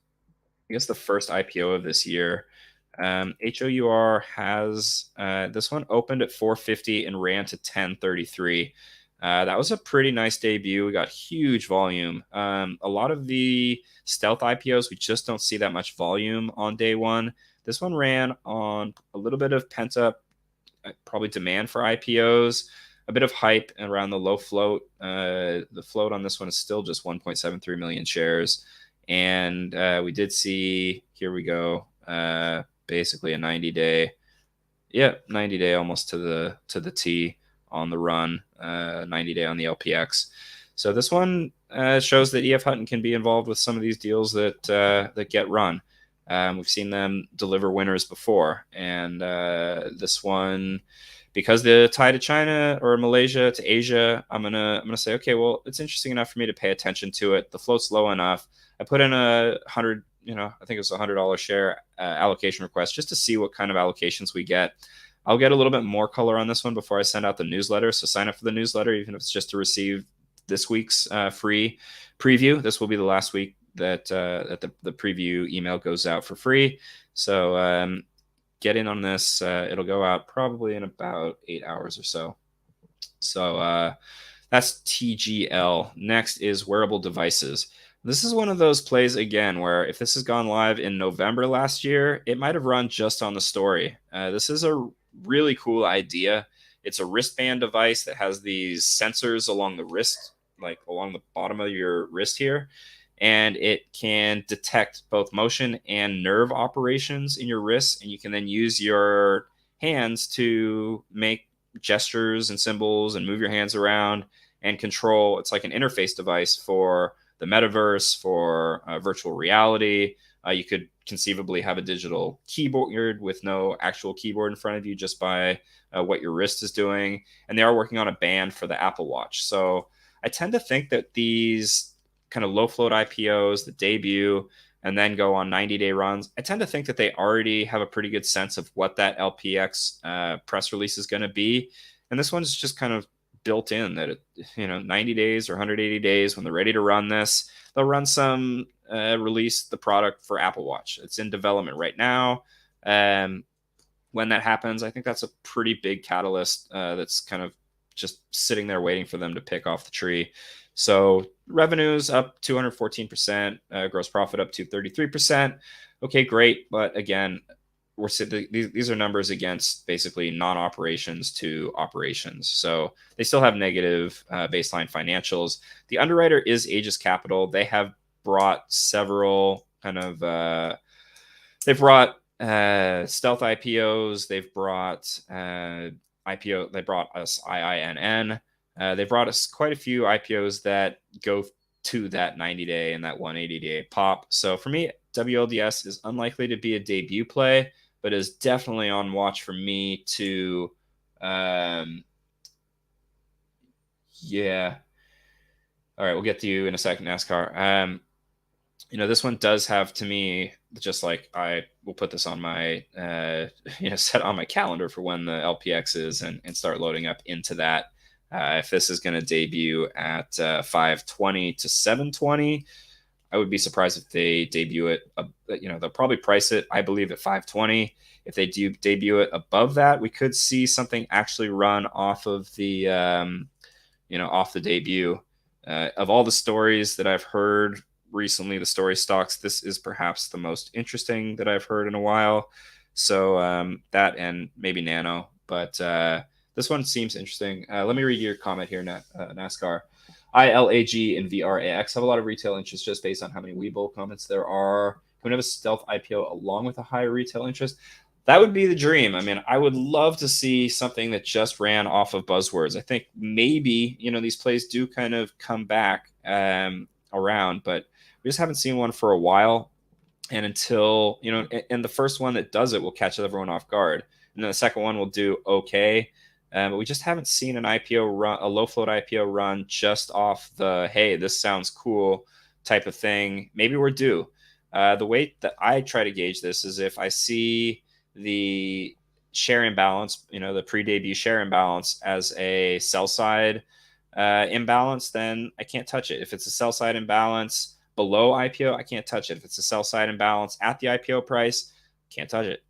A: I guess, the first IPO of this year. HOUR has this one opened at 450 and ran to 1033. That was a pretty nice debut. We got huge volume. A lot of the stealth IPOs, we just don't see that much volume on day one. This one ran on a little bit of pent up, probably demand for IPOs, a bit of hype around the low float. The float on this one is still just 1.73 million shares. And we did see, here we go, basically a 90-day, 90-day almost to the T on the run, 90-day on the LPX. So this one shows that EF Hutton can be involved with some of these deals that get run. We've seen them deliver winners before, and this one, because the tie to China or Malaysia to Asia, I'm gonna say, okay, well, it's interesting enough for me to pay attention to it. The float's low enough. I put in I think it was $100 share allocation request just to see what kind of allocations we get. I'll get a little bit more color on this one before I send out the newsletter. So sign up for the newsletter, even if it's just to receive this week's free preview. This will be the last week that the preview email goes out for free. So get in on this. It'll go out probably in about 8 hours or so. So that's TGL. Next is Wearable Devices. This is one of those plays, again, where if this has gone live in November last year, it might have run just on the story. This is a really cool idea. It's a wristband device that has these sensors along the wrist, like along the bottom of your wrist here, and it can detect both motion and nerve operations in your wrists, and you can then use your hands to make gestures and symbols and move your hands around and control. It's like an interface device for the metaverse, for virtual reality. You could conceivably have a digital keyboard with no actual keyboard in front of you, just by what your wrist is doing. And they are working on a band for the Apple Watch. So I tend to think that these kind of low float IPOs that debut and then go on 90-day runs, I tend to think that they already have a pretty good sense of what that LPX press release is going to be. And this one's just kind of built in that, 90 days or 180 days, when they're ready to run this, they'll run some, release the product for Apple Watch. It's in development right now. When that happens, I think that's a pretty big catalyst that's kind of just sitting there waiting for them to pick off the tree. So revenues up 214%, gross profit up to 33%. Okay, great. But again, these are numbers against basically non-operations to operations. So they still have negative baseline financials. The underwriter is Aegis Capital. They have brought several kind of, they've brought stealth IPOs. They've brought IPO. They brought us IINN. They brought us quite a few IPOs that go to that 90-day and that 180-day pop. So for me, WLDS is unlikely to be a debut play, but is definitely on watch for me to, yeah. All right, we'll get to you in a second, NASCAR. This one does have, to me, just like I will put this on my, set on my calendar for when the LPX is and start loading up into that. If this is going to debut at 520 to 720, I would be surprised if they debut it. They'll probably price it, I believe, at 520. If they do debut it above that, we could see something actually run off of the, off the debut. Of all the stories that I've heard recently, the story stocks, this is perhaps the most interesting that I've heard in a while. So that and maybe Nano, but this one seems interesting. Let me read your comment here, NASCAR. ILAG and VRAX have a lot of retail interest just based on how many Webull comments there are. Can we have a stealth IPO along with a higher retail interest? That would be the dream. I mean, I would love to see something that just ran off of buzzwords. I think maybe, these plays do kind of come back around, but we just haven't seen one for a while. And until, and the first one that does it will catch everyone off guard. And then the second one will do okay. But we just haven't seen an IPO run, a low float IPO run just off the, hey, this sounds cool type of thing. Maybe we're due. The way that I try to gauge this is if I see the share imbalance, the pre-debut share imbalance as a sell side imbalance, then I can't touch it. If it's a sell side imbalance below IPO, I can't touch it. If it's a sell side imbalance at the IPO price, can't touch it.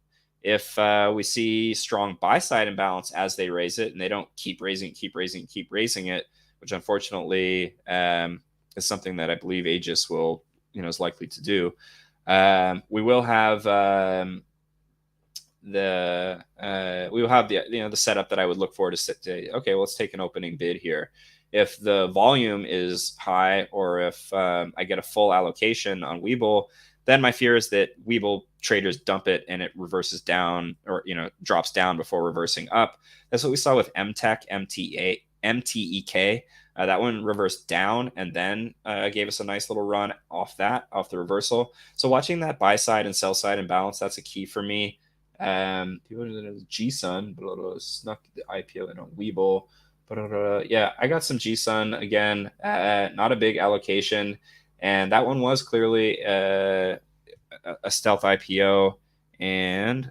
A: If we see strong buy side imbalance as they raise it and they don't keep raising it, which unfortunately is something that I believe Aegis will, is likely to do. We will have the setup that I would look for to say, okay, well, let's take an opening bid here. If the volume is high, or if I get a full allocation on Webull, then my fear is that Webull traders dump it and it reverses down, or drops down before reversing up. That's what we saw with MTEK, MTEK. That one reversed down and then gave us a nice little run off the reversal. So watching that buy side and sell side imbalance, that's a key for me. People G-Sun, snuck the IPO in on Weeble. Yeah, I got some G-Sun again, not a big allocation. And that one was clearly a stealth IPO. And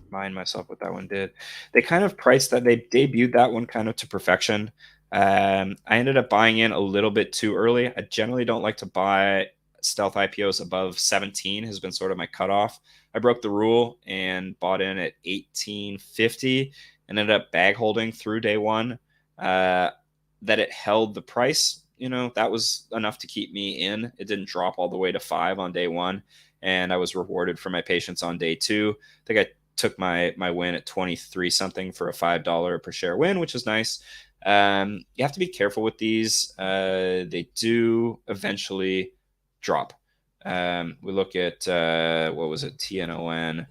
A: remind myself what that one did. They kind of priced that, they debuted that one kind of to perfection. I ended up buying in a little bit too early. I generally don't like to buy stealth IPOs above 17, has been sort of my cutoff. I broke the rule and bought in at 1850 and ended up bag holding through day one. That it held the price, that was enough to keep me in. It didn't drop all the way to 5 on day one, and I was rewarded for my patience on day two. I think I took my win at 23 something for a $5 per share win, which is nice. You have to be careful with these. They do eventually drop. We look at what was it, TNON.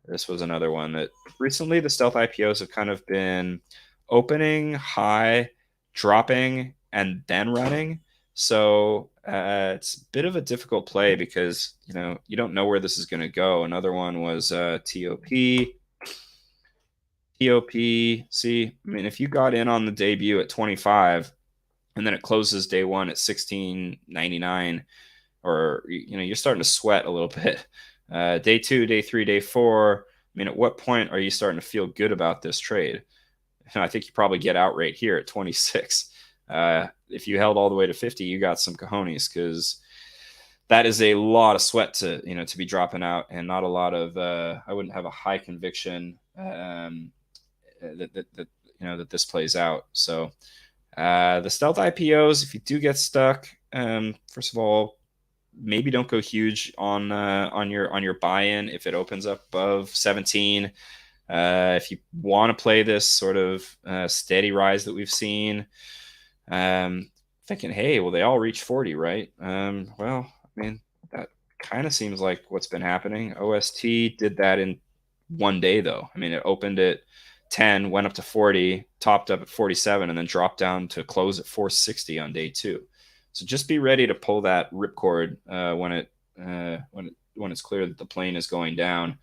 A: This was another one that recently the stealth IPOs have kind of been opening high, dropping, and then running. So it's a bit of a difficult play because you don't know where this is going to go. Another one was TOP. See, I mean, if you got in on the debut at 25 and then it closes day one at 16.99, or you're starting to sweat a little bit. Day two, day three, day four. I mean, at what point are you starting to feel good about this trade? I think you probably get out right here at 26. If you held all the way to 50, you got some cojones, because that is a lot of sweat to be dropping out, and not a lot of. I wouldn't have a high conviction that this plays out. So the stealth IPOs, if you do get stuck, first of all, maybe don't go huge on your buy-in if it opens up above 17. If you want to play this sort of steady rise that we've seen, thinking, hey, well, they all reach 40, right? Well, I mean, that kind of seems like what's been happening. OST did that in one day, though. I mean, it opened at 10, went up to 40, topped up at 47, and then dropped down to close at 460 on day two. So just be ready to pull that ripcord when it's clear that the plane is going down.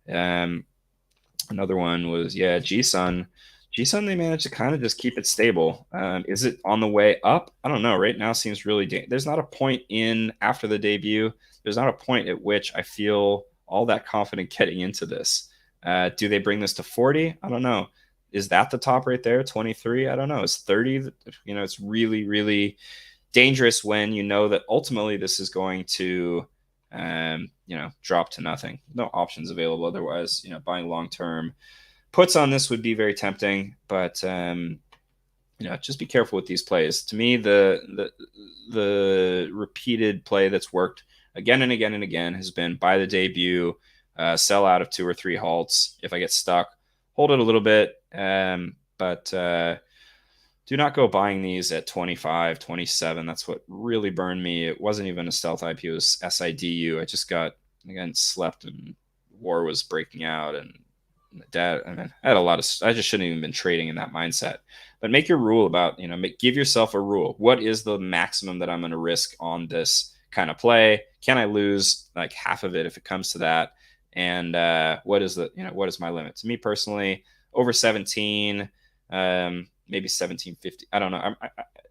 A: Another one was G-Sun. G-Sun, they managed to kind of just keep it stable. Is it on the way up? I don't know. Right now seems really there's not a point in after the debut. There's not a point at which I feel all that confident getting into this. Do they bring this to 40? I don't know. Is that the top right there? 23? I don't know. Is 30? It's really, really dangerous when you know that ultimately this is going to drop to nothing. No options available otherwise. Buying long-term puts on this would be very tempting, but just be careful with these plays. To me, the repeated play that's worked again and again and again has been buy the debut, sell out of 2 or 3 halts. If I get stuck, hold it a little bit, but do not go buying these at 25, 27. That's what really burned me. It wasn't even a stealth IPO, it was SIDU. I just got, again, slept and war was breaking out, and I had a lot of, I just shouldn't even been trading in that mindset. But make your rule about, give yourself a rule. What is the maximum that I'm going to risk on this kind of play? Can I lose like half of it if it comes to that? And what is what is my limit? To me personally, over 17, maybe 1750. I don't know.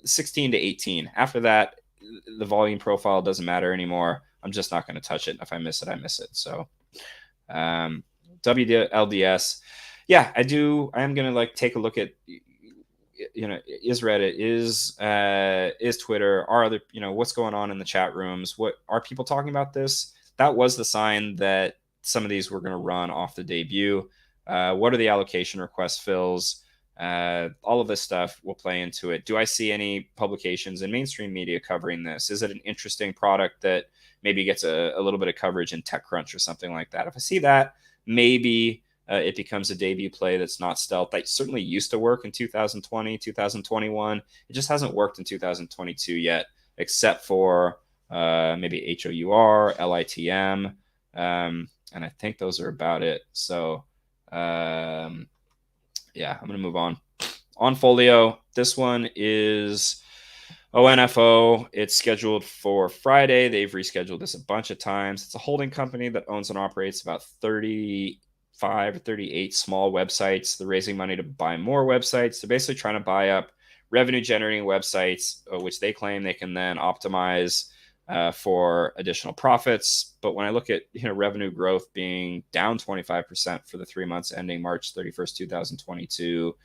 A: 16 to 18. After that, the volume profile doesn't matter anymore. I'm just not going to touch it. If I miss it, I miss it. So WLDS, yeah, I am going to take a look at, is Reddit, is Twitter, are other, what's going on in the chat rooms? What are people talking about this? That was the sign that some of these were going to run off the debut. What are the allocation request fills? All of this stuff will play into it. Do I see any publications in mainstream media covering this? Is it an interesting product that maybe gets a little bit of coverage in TechCrunch or something like that? If I see that, maybe it becomes a debut play that's not stealth. That certainly used to work in 2020, 2021. It just hasn't worked in 2022 yet, except for maybe HOUR, LITM, and I think those are about it. So yeah, I'm going to move on. Onfolio, this one is ONFO. It's scheduled for Friday. They've rescheduled this a bunch of times. It's a holding company that owns and operates about 35 or 38 small websites. They're raising money to buy more websites. They're basically trying to buy up revenue generating websites, which they claim they can then optimize for additional profits. But when I look at revenue growth being down 25% for the 3 months ending March 31st, 2022,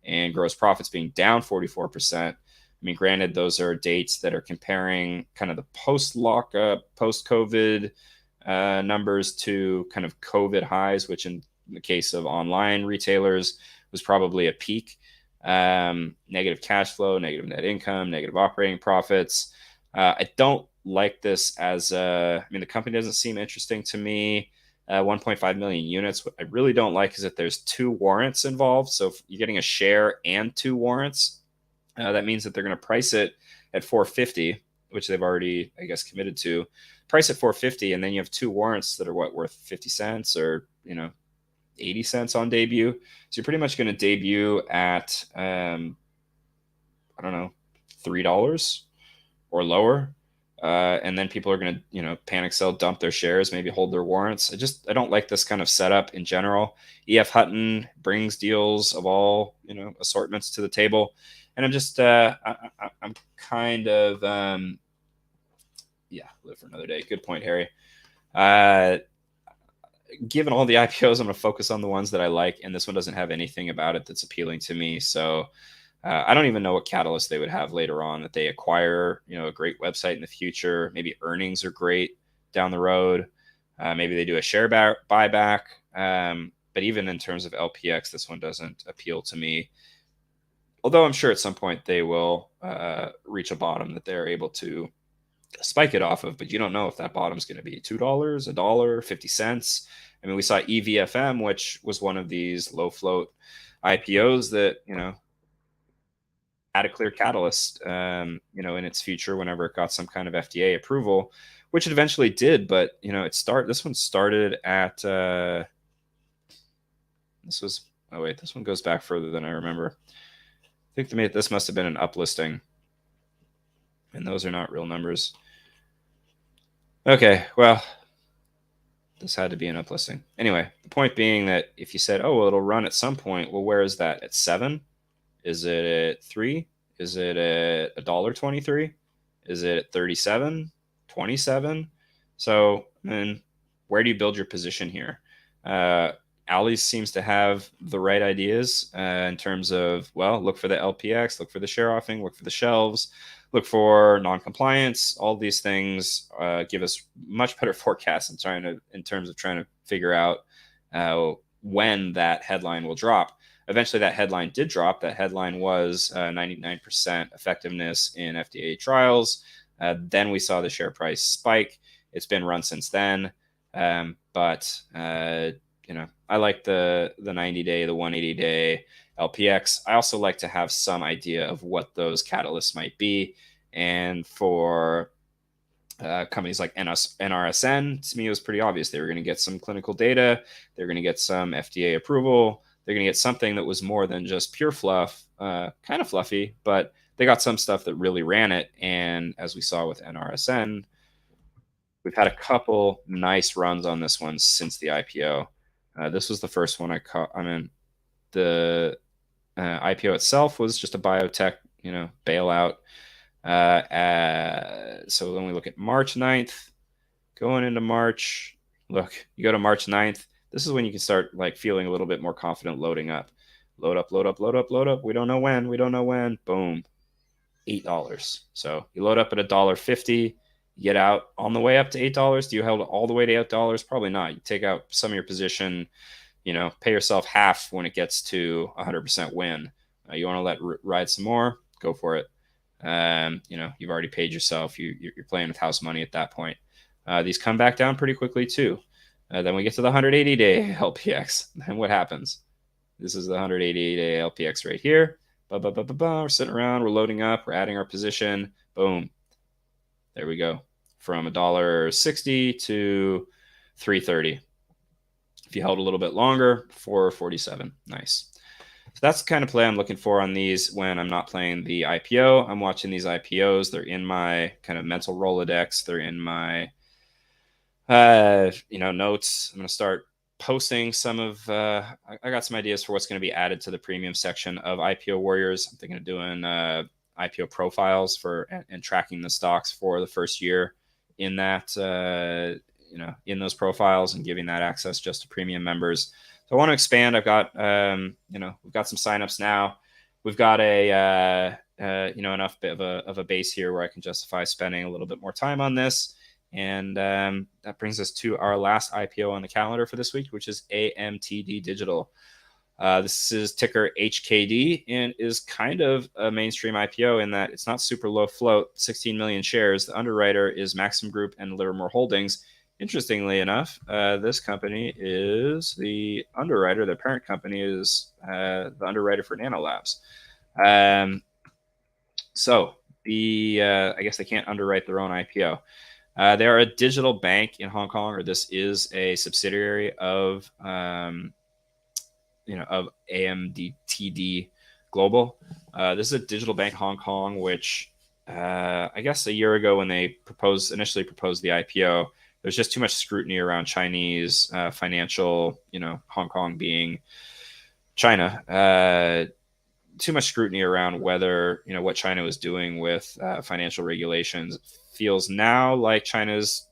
A: and gross profits being down 44%. I mean, granted, those are dates that are comparing kind of the post-lockup, post-COVID numbers to kind of COVID highs, which in the case of online retailers was probably a peak. Negative cash flow, negative net income, negative operating profits. I don't like this as I mean, the company doesn't seem interesting to me. 1.5 million units. What I really don't like is that there's 2 warrants involved. So if you're getting a share and 2 warrants, that means that they're going to price it at 450, which they've already, I guess, committed to. Price at 450, and then you have 2 warrants that are worth 50 cents or 80 cents on debut. So you're pretty much going to debut at I don't know, $3 or lower. And then people are going to, panic sell, dump their shares, maybe hold their warrants. I don't like this kind of setup in general. EF Hutton brings deals of all, assortments to the table. And I'm just, I'm kind of, live for another day. Good point, Harry. Given all the IPOs, I'm going to focus on the ones that I like. And this one doesn't have anything about it that's appealing to me. So I don't even know what catalyst they would have later on that they acquire, a great website in the future. Maybe earnings are great down the road. Maybe they do a share buyback. But even in terms of LPX, this one doesn't appeal to me. Although I'm sure at some point they will reach a bottom that they're able to spike it off of. But you don't know if that bottom is going to be $2, $1, 50 cents. I mean, we saw EVFM, which was one of these low float IPOs that, had a clear catalyst, in its future whenever it got some kind of FDA approval, which it eventually did. But this one started at this one goes back further than I remember. I think this must have been an uplisting, and those are not real numbers. Okay, well, this had to be an uplisting. Anyway, the point being that if you said, oh, well, it'll run at some point, well, where is that? At 7? Is it at 3? Is it at $1.23? Is it at 37, 27? So, then where do you build your position here? Ali seems to have the right ideas in terms of, well, look for the LPX, look for the share offing, look for the shelves, look for non-compliance. All these things give us much better forecasts in terms of trying to figure out when that headline will drop. Eventually, that headline did drop. That headline was 99% effectiveness in FDA trials. Then we saw the share price spike. It's been run since then. But I like the 90-day, the 180-day LPX. I also like to have some idea of what those catalysts might be. And for companies like NRSN, to me, it was pretty obvious. They were going to get some clinical data. They're going to get some FDA approval. They're going to get something that was more than just pure fluff, kind of fluffy, but they got some stuff that really ran it. And as we saw with NRSN, we've had a couple nice runs on this one since the IPO. This was the first one I caught. I mean, the IPO itself was just a biotech, bailout. So when we look at March 9th, going into March, look, you go to March 9th. This is when you can start feeling a little bit more confident loading up. Load up, load up, load up, load up. We don't know when. Boom. $8. So you load up at $1.50, you get out on the way up to $8. Do you hold all the way to $8? Probably not. You take out some of your position, pay yourself half when it gets to 100% win. You want to let ride some more, go for it. You've already paid yourself. You're playing with house money at that point. These come back down pretty quickly too. Then we get to the 180-day LPX. Then what happens? This is the 180-day LPX right here. We're sitting around. We're loading up. We're adding our position. Boom. There we go. From $1.60 to $3.30. If you held a little bit longer, $4.47. Nice. So that's the kind of play I'm looking for on these when I'm not playing the IPO. I'm watching these IPOs. They're in my kind of mental Rolodex. They're in my notes. I'm going to start posting some of I got some ideas for what's going to be added to the premium section of IPO Warriors. I'm thinking of doing IPO profiles for and tracking the stocks for the first year in that in those profiles and giving that access just to premium members. So I want to expand. I've got we've got some signups now. We've got a enough bit of a base here where I can justify spending a little bit more time on this. And that brings us to our last IPO on the calendar for this week, which is AMTD Digital. This is ticker HKD and is kind of a mainstream IPO in that it's not super low float, 16 million shares. The underwriter is Maxim Group and Livermore Holdings. Interestingly enough, this company is the underwriter. The parent company is the underwriter for Nanolabs. So I guess they can't underwrite their own IPO. They are a digital bank in Hong Kong, or this is a subsidiary of AMTD Global. This is a digital bank in Hong Kong, which I guess a year ago when they initially proposed the IPO, there's just too much scrutiny around Chinese financial, Hong Kong being China. Too much scrutiny around whether what China was doing with financial regulations. Feels now like China's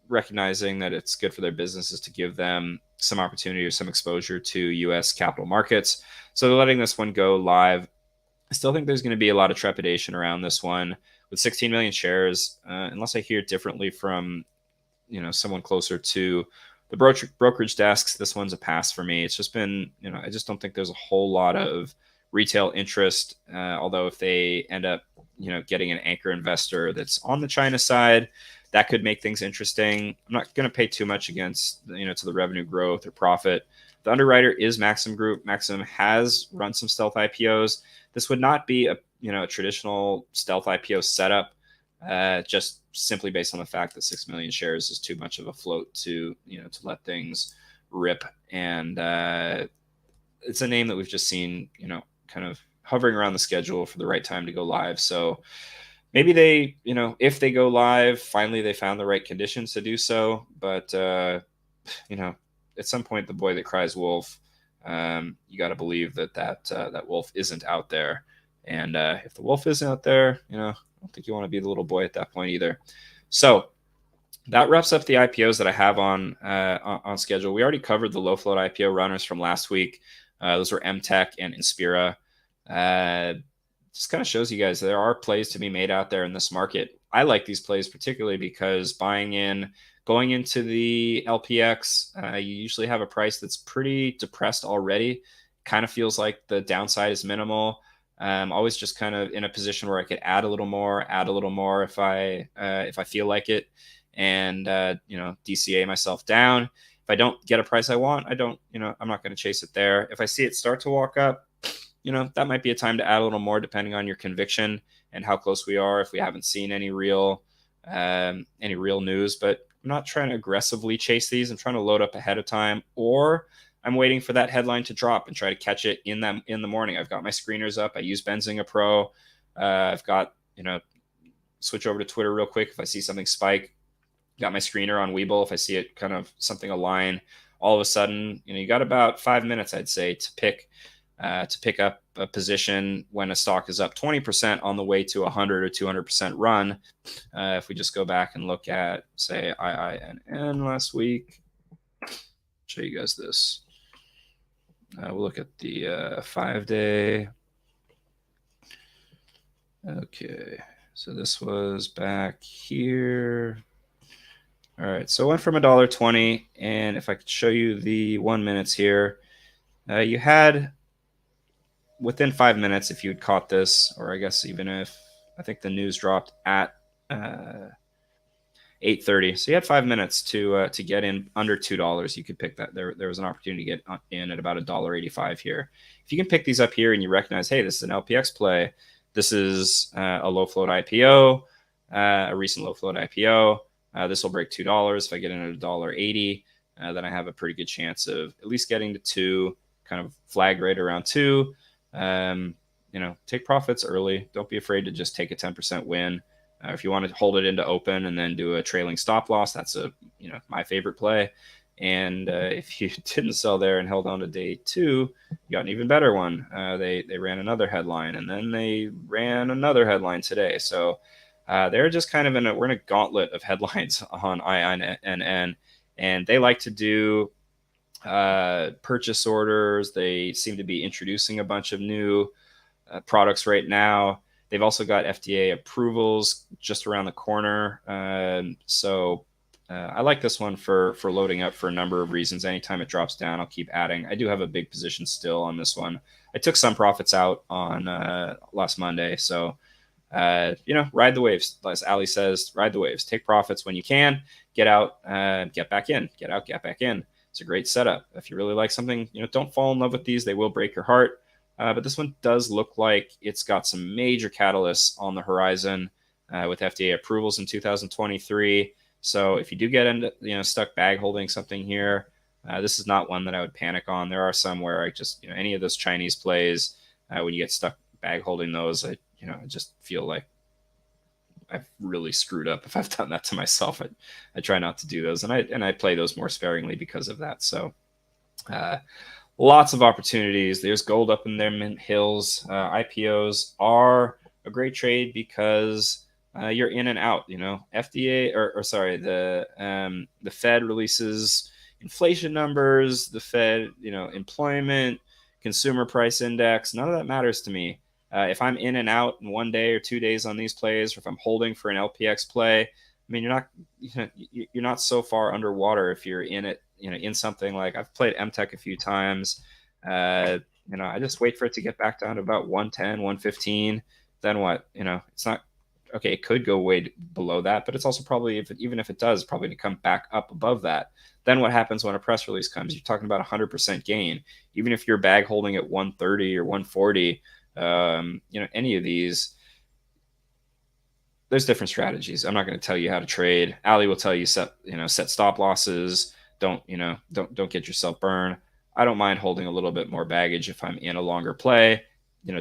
A: recognizing that it's good for their businesses to give them some opportunity or some exposure to U.S. capital markets. So they're letting this one go live. I still think there's going to be a lot of trepidation around this one with 16 million shares, unless I hear differently from someone closer to the brokerage desks. This one's a pass for me. It's just been I just don't think there's a whole lot of retail interest. Although if they end up getting an anchor investor that's on the China side, that could make things interesting. I'm not going to pay too much against to the revenue growth or profit. The underwriter is Maxim Group. Maxim has run some stealth IPOs. This would not be a traditional stealth IPO setup, just simply based on the fact that 6 million shares is too much of a float to to let things rip. And it's a name that we've just seen kind of hovering around the schedule for the right time to go live. So maybe they, if they go live, finally they found the right conditions to do so. But, at some point, the boy that cries wolf, you got to believe that wolf isn't out there. And if the wolf isn't out there, I don't think you want to be the little boy at that point either. So that wraps up the IPOs that I have on schedule. We already covered the low float IPO runners from last week. Those were MTEK and Inspira. Just kind of shows you guys there are plays to be made out there in this market. I like these plays particularly because going into the LPX, you usually have a price that's pretty depressed already. Kind of feels like the downside is minimal. Always just kind of in a position where I could add a little more if I feel like it, and DCA myself down. If I don't get a price I want, I'm not going to chase it there. If I see it start to walk up, that might be a time to add a little more depending on your conviction and how close we are. If we haven't seen any real news, but I'm not trying to aggressively chase these. I'm trying to load up ahead of time, or I'm waiting for that headline to drop and try to catch it in the morning. I've got my screeners up. I use Benzinga Pro. I've got, switch over to Twitter real quick. If I see something spike, got my screener on Webull. If I see it kind of something align, all of a sudden, you got about 5 minutes, I'd say, to pick up a position when a stock is up 20% on the way to 100 or 200% run. If we just go back and look at, say, IINN last week, show you guys this. We'll look at the 5-day. Okay, so this was back here. All right, so it went from $1.20, and if I could show you the 1 minutes here, you had within 5 minutes, if you had caught this, or I guess even if I think the news dropped at 8:30, so you had 5 minutes to get in under $2. You could pick that. There was an opportunity to get in at about $1.85 here. If you can pick these up here and you recognize, hey, this is an LPX play. This is a low float IPO, a recent low float IPO. This will break $2. If I get in at $1.80, then I have a pretty good chance of at least getting to 2, kind of flag right around 2. Take profits early. Don't be afraid to just take a 10% win. If you want to hold it into open and then do a trailing stop loss, that's my favorite play. And if you didn't sell there and held on to day 2, you got an even better one. They ran another headline, and then they ran another headline today. So they're just kind of we're in a gauntlet of headlines on IINN, and they like to do purchase orders. They seem to be introducing a bunch of new products right now. They've also got FDA approvals just around the corner. So I like this one for loading up for a number of reasons. Anytime it drops down, I'll keep adding. I do have a big position still on this one. I took some profits out on last Monday. So, ride the waves. As Ali says, ride the waves. Take profits when you can. Get out, get back in. Get out, get back in. It's a great setup. If you really like something, don't fall in love with these. They will break your heart. But this one does look like it's got some major catalysts on the horizon with FDA approvals in 2023. So if you do get into, stuck bag holding something here, this is not one that I would panic on. There are some where I just, any of those Chinese plays, when you get stuck bag holding those, I just feel like I've really screwed up if I've done that to myself. I try not to do those, and I play those more sparingly because of that. So lots of opportunities. There's gold up in their mint hills. IPOs are a great trade because you're in and out. FDA the Fed releases inflation numbers. The Fed, employment, consumer price index. None of that matters to me. If I'm in and out in 1 day or 2 days on these plays, or if I'm holding for an LPX play, I mean, you're not so far underwater if you're in it. In something like I've played MTEK a few times. I just wait for it to get back down to about 110, 115. Then what? It's not okay. It could go way below that, but it's also probably even if it does, probably to come back up above that. Then what happens when a press release comes? You're talking about 100% gain, even if you're bag holding at 130 or 140. Any of these. There's different strategies. I'm not going to tell you how to trade. Ali will tell you set stop losses. Don't get yourself burned. I don't mind holding a little bit more baggage if I'm in a longer play.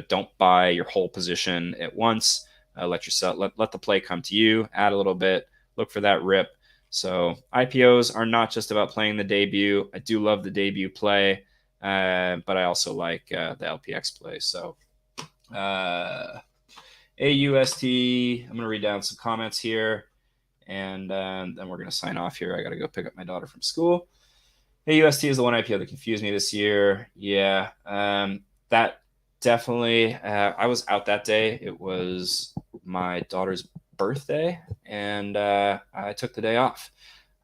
A: Don't buy your whole position at once. Let the play come to you. Add a little bit. Look for that rip. So IPOs are not just about playing the debut. I do love the debut play, but I also like the LPX play. So AUST. I'm going to read down some comments here, and then we're going to sign off here. I got to go pick up my daughter from school. AUST is the one IPO that confused me this year. Yeah, that definitely. I was out that day. It was my daughter's birthday, and I took the day off.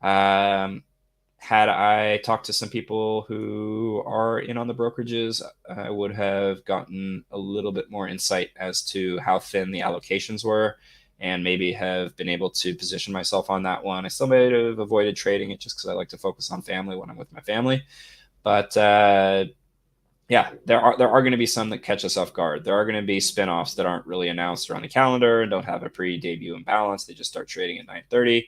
A: Had I talked to some people who are in on the brokerages, I would have gotten a little bit more insight as to how thin the allocations were, and maybe have been able to position myself on that one. I still may have avoided trading it just because I like to focus on family when I'm with my family. But yeah, there are going to be some that catch us off guard. There are going to be spinoffs that aren't really announced or on the calendar and don't have a pre-debut imbalance. They just start trading at 9:30.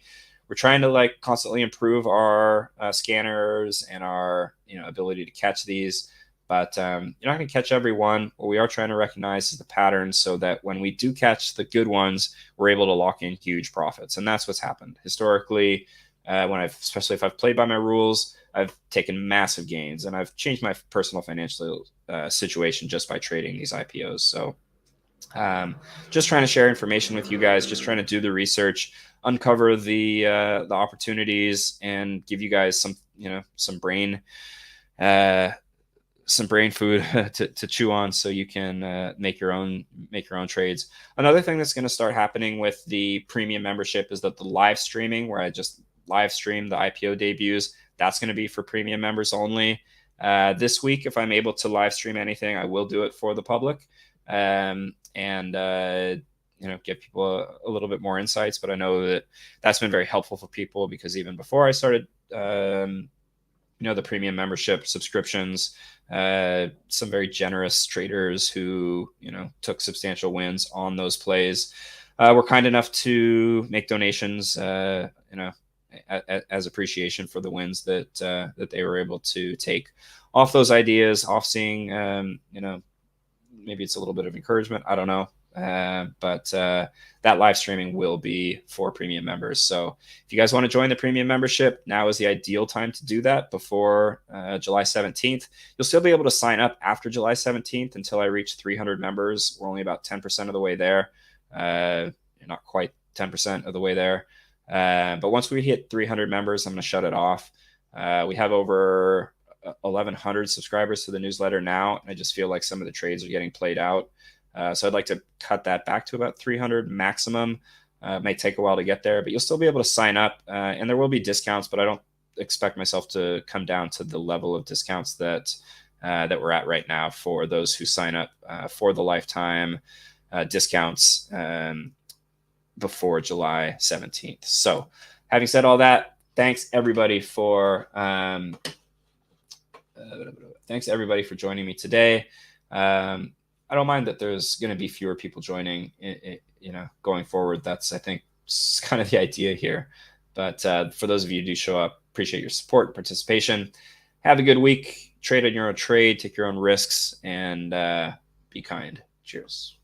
A: We're trying to constantly improve our scanners and our ability to catch these, but you're not going to catch every one. What we are trying to recognize is the patterns, so that when we do catch the good ones, we're able to lock in huge profits. And that's what's happened historically. Especially if I've played by my rules, I've taken massive gains, and I've changed my personal financial situation just by trading these IPOs. So just trying to share information with you guys, just trying to do the research, uncover the opportunities, and give you guys some brain food to chew on, so you can make your own trades. Another thing that's going to start happening with the premium membership is that the live streaming, where I just live stream the IPO debuts, that's going to be for premium members only. This week, if I'm able to live stream anything, I will do it for the public. And give people a little bit more insights. But I know that that's been very helpful for people, because even before I started, the premium membership subscriptions, some very generous traders who, took substantial wins on those plays, were kind enough to make donations, as appreciation for the wins that they were able to take off those ideas, off seeing, maybe it's a little bit of encouragement. I don't know. But that live streaming will be for premium members. So if you guys want to join the premium membership, now is the ideal time to do that before July 17th. You'll still be able to sign up after July 17th until I reach 300 members. We're only about 10% of the way there. Not quite 10% of the way there. But once we hit 300 members, I'm going to shut it off. We have over 1,100 subscribers to the newsletter now. And I just feel like some of the trades are getting played out. So I'd like to cut that back to about 300 maximum. It may take a while to get there, but you'll still be able to sign up. And there will be discounts, but I don't expect myself to come down to the level of discounts that we're at right now for those who sign up for the lifetime discounts before July 17th. So having said all that, thanks everybody for joining me today. I don't mind that there's going to be fewer people joining, going forward. That's, I think, kind of the idea here. But for those of you who do show up, appreciate your support and participation. Have a good week. Trade on your own trade, take your own risks, and be kind. Cheers.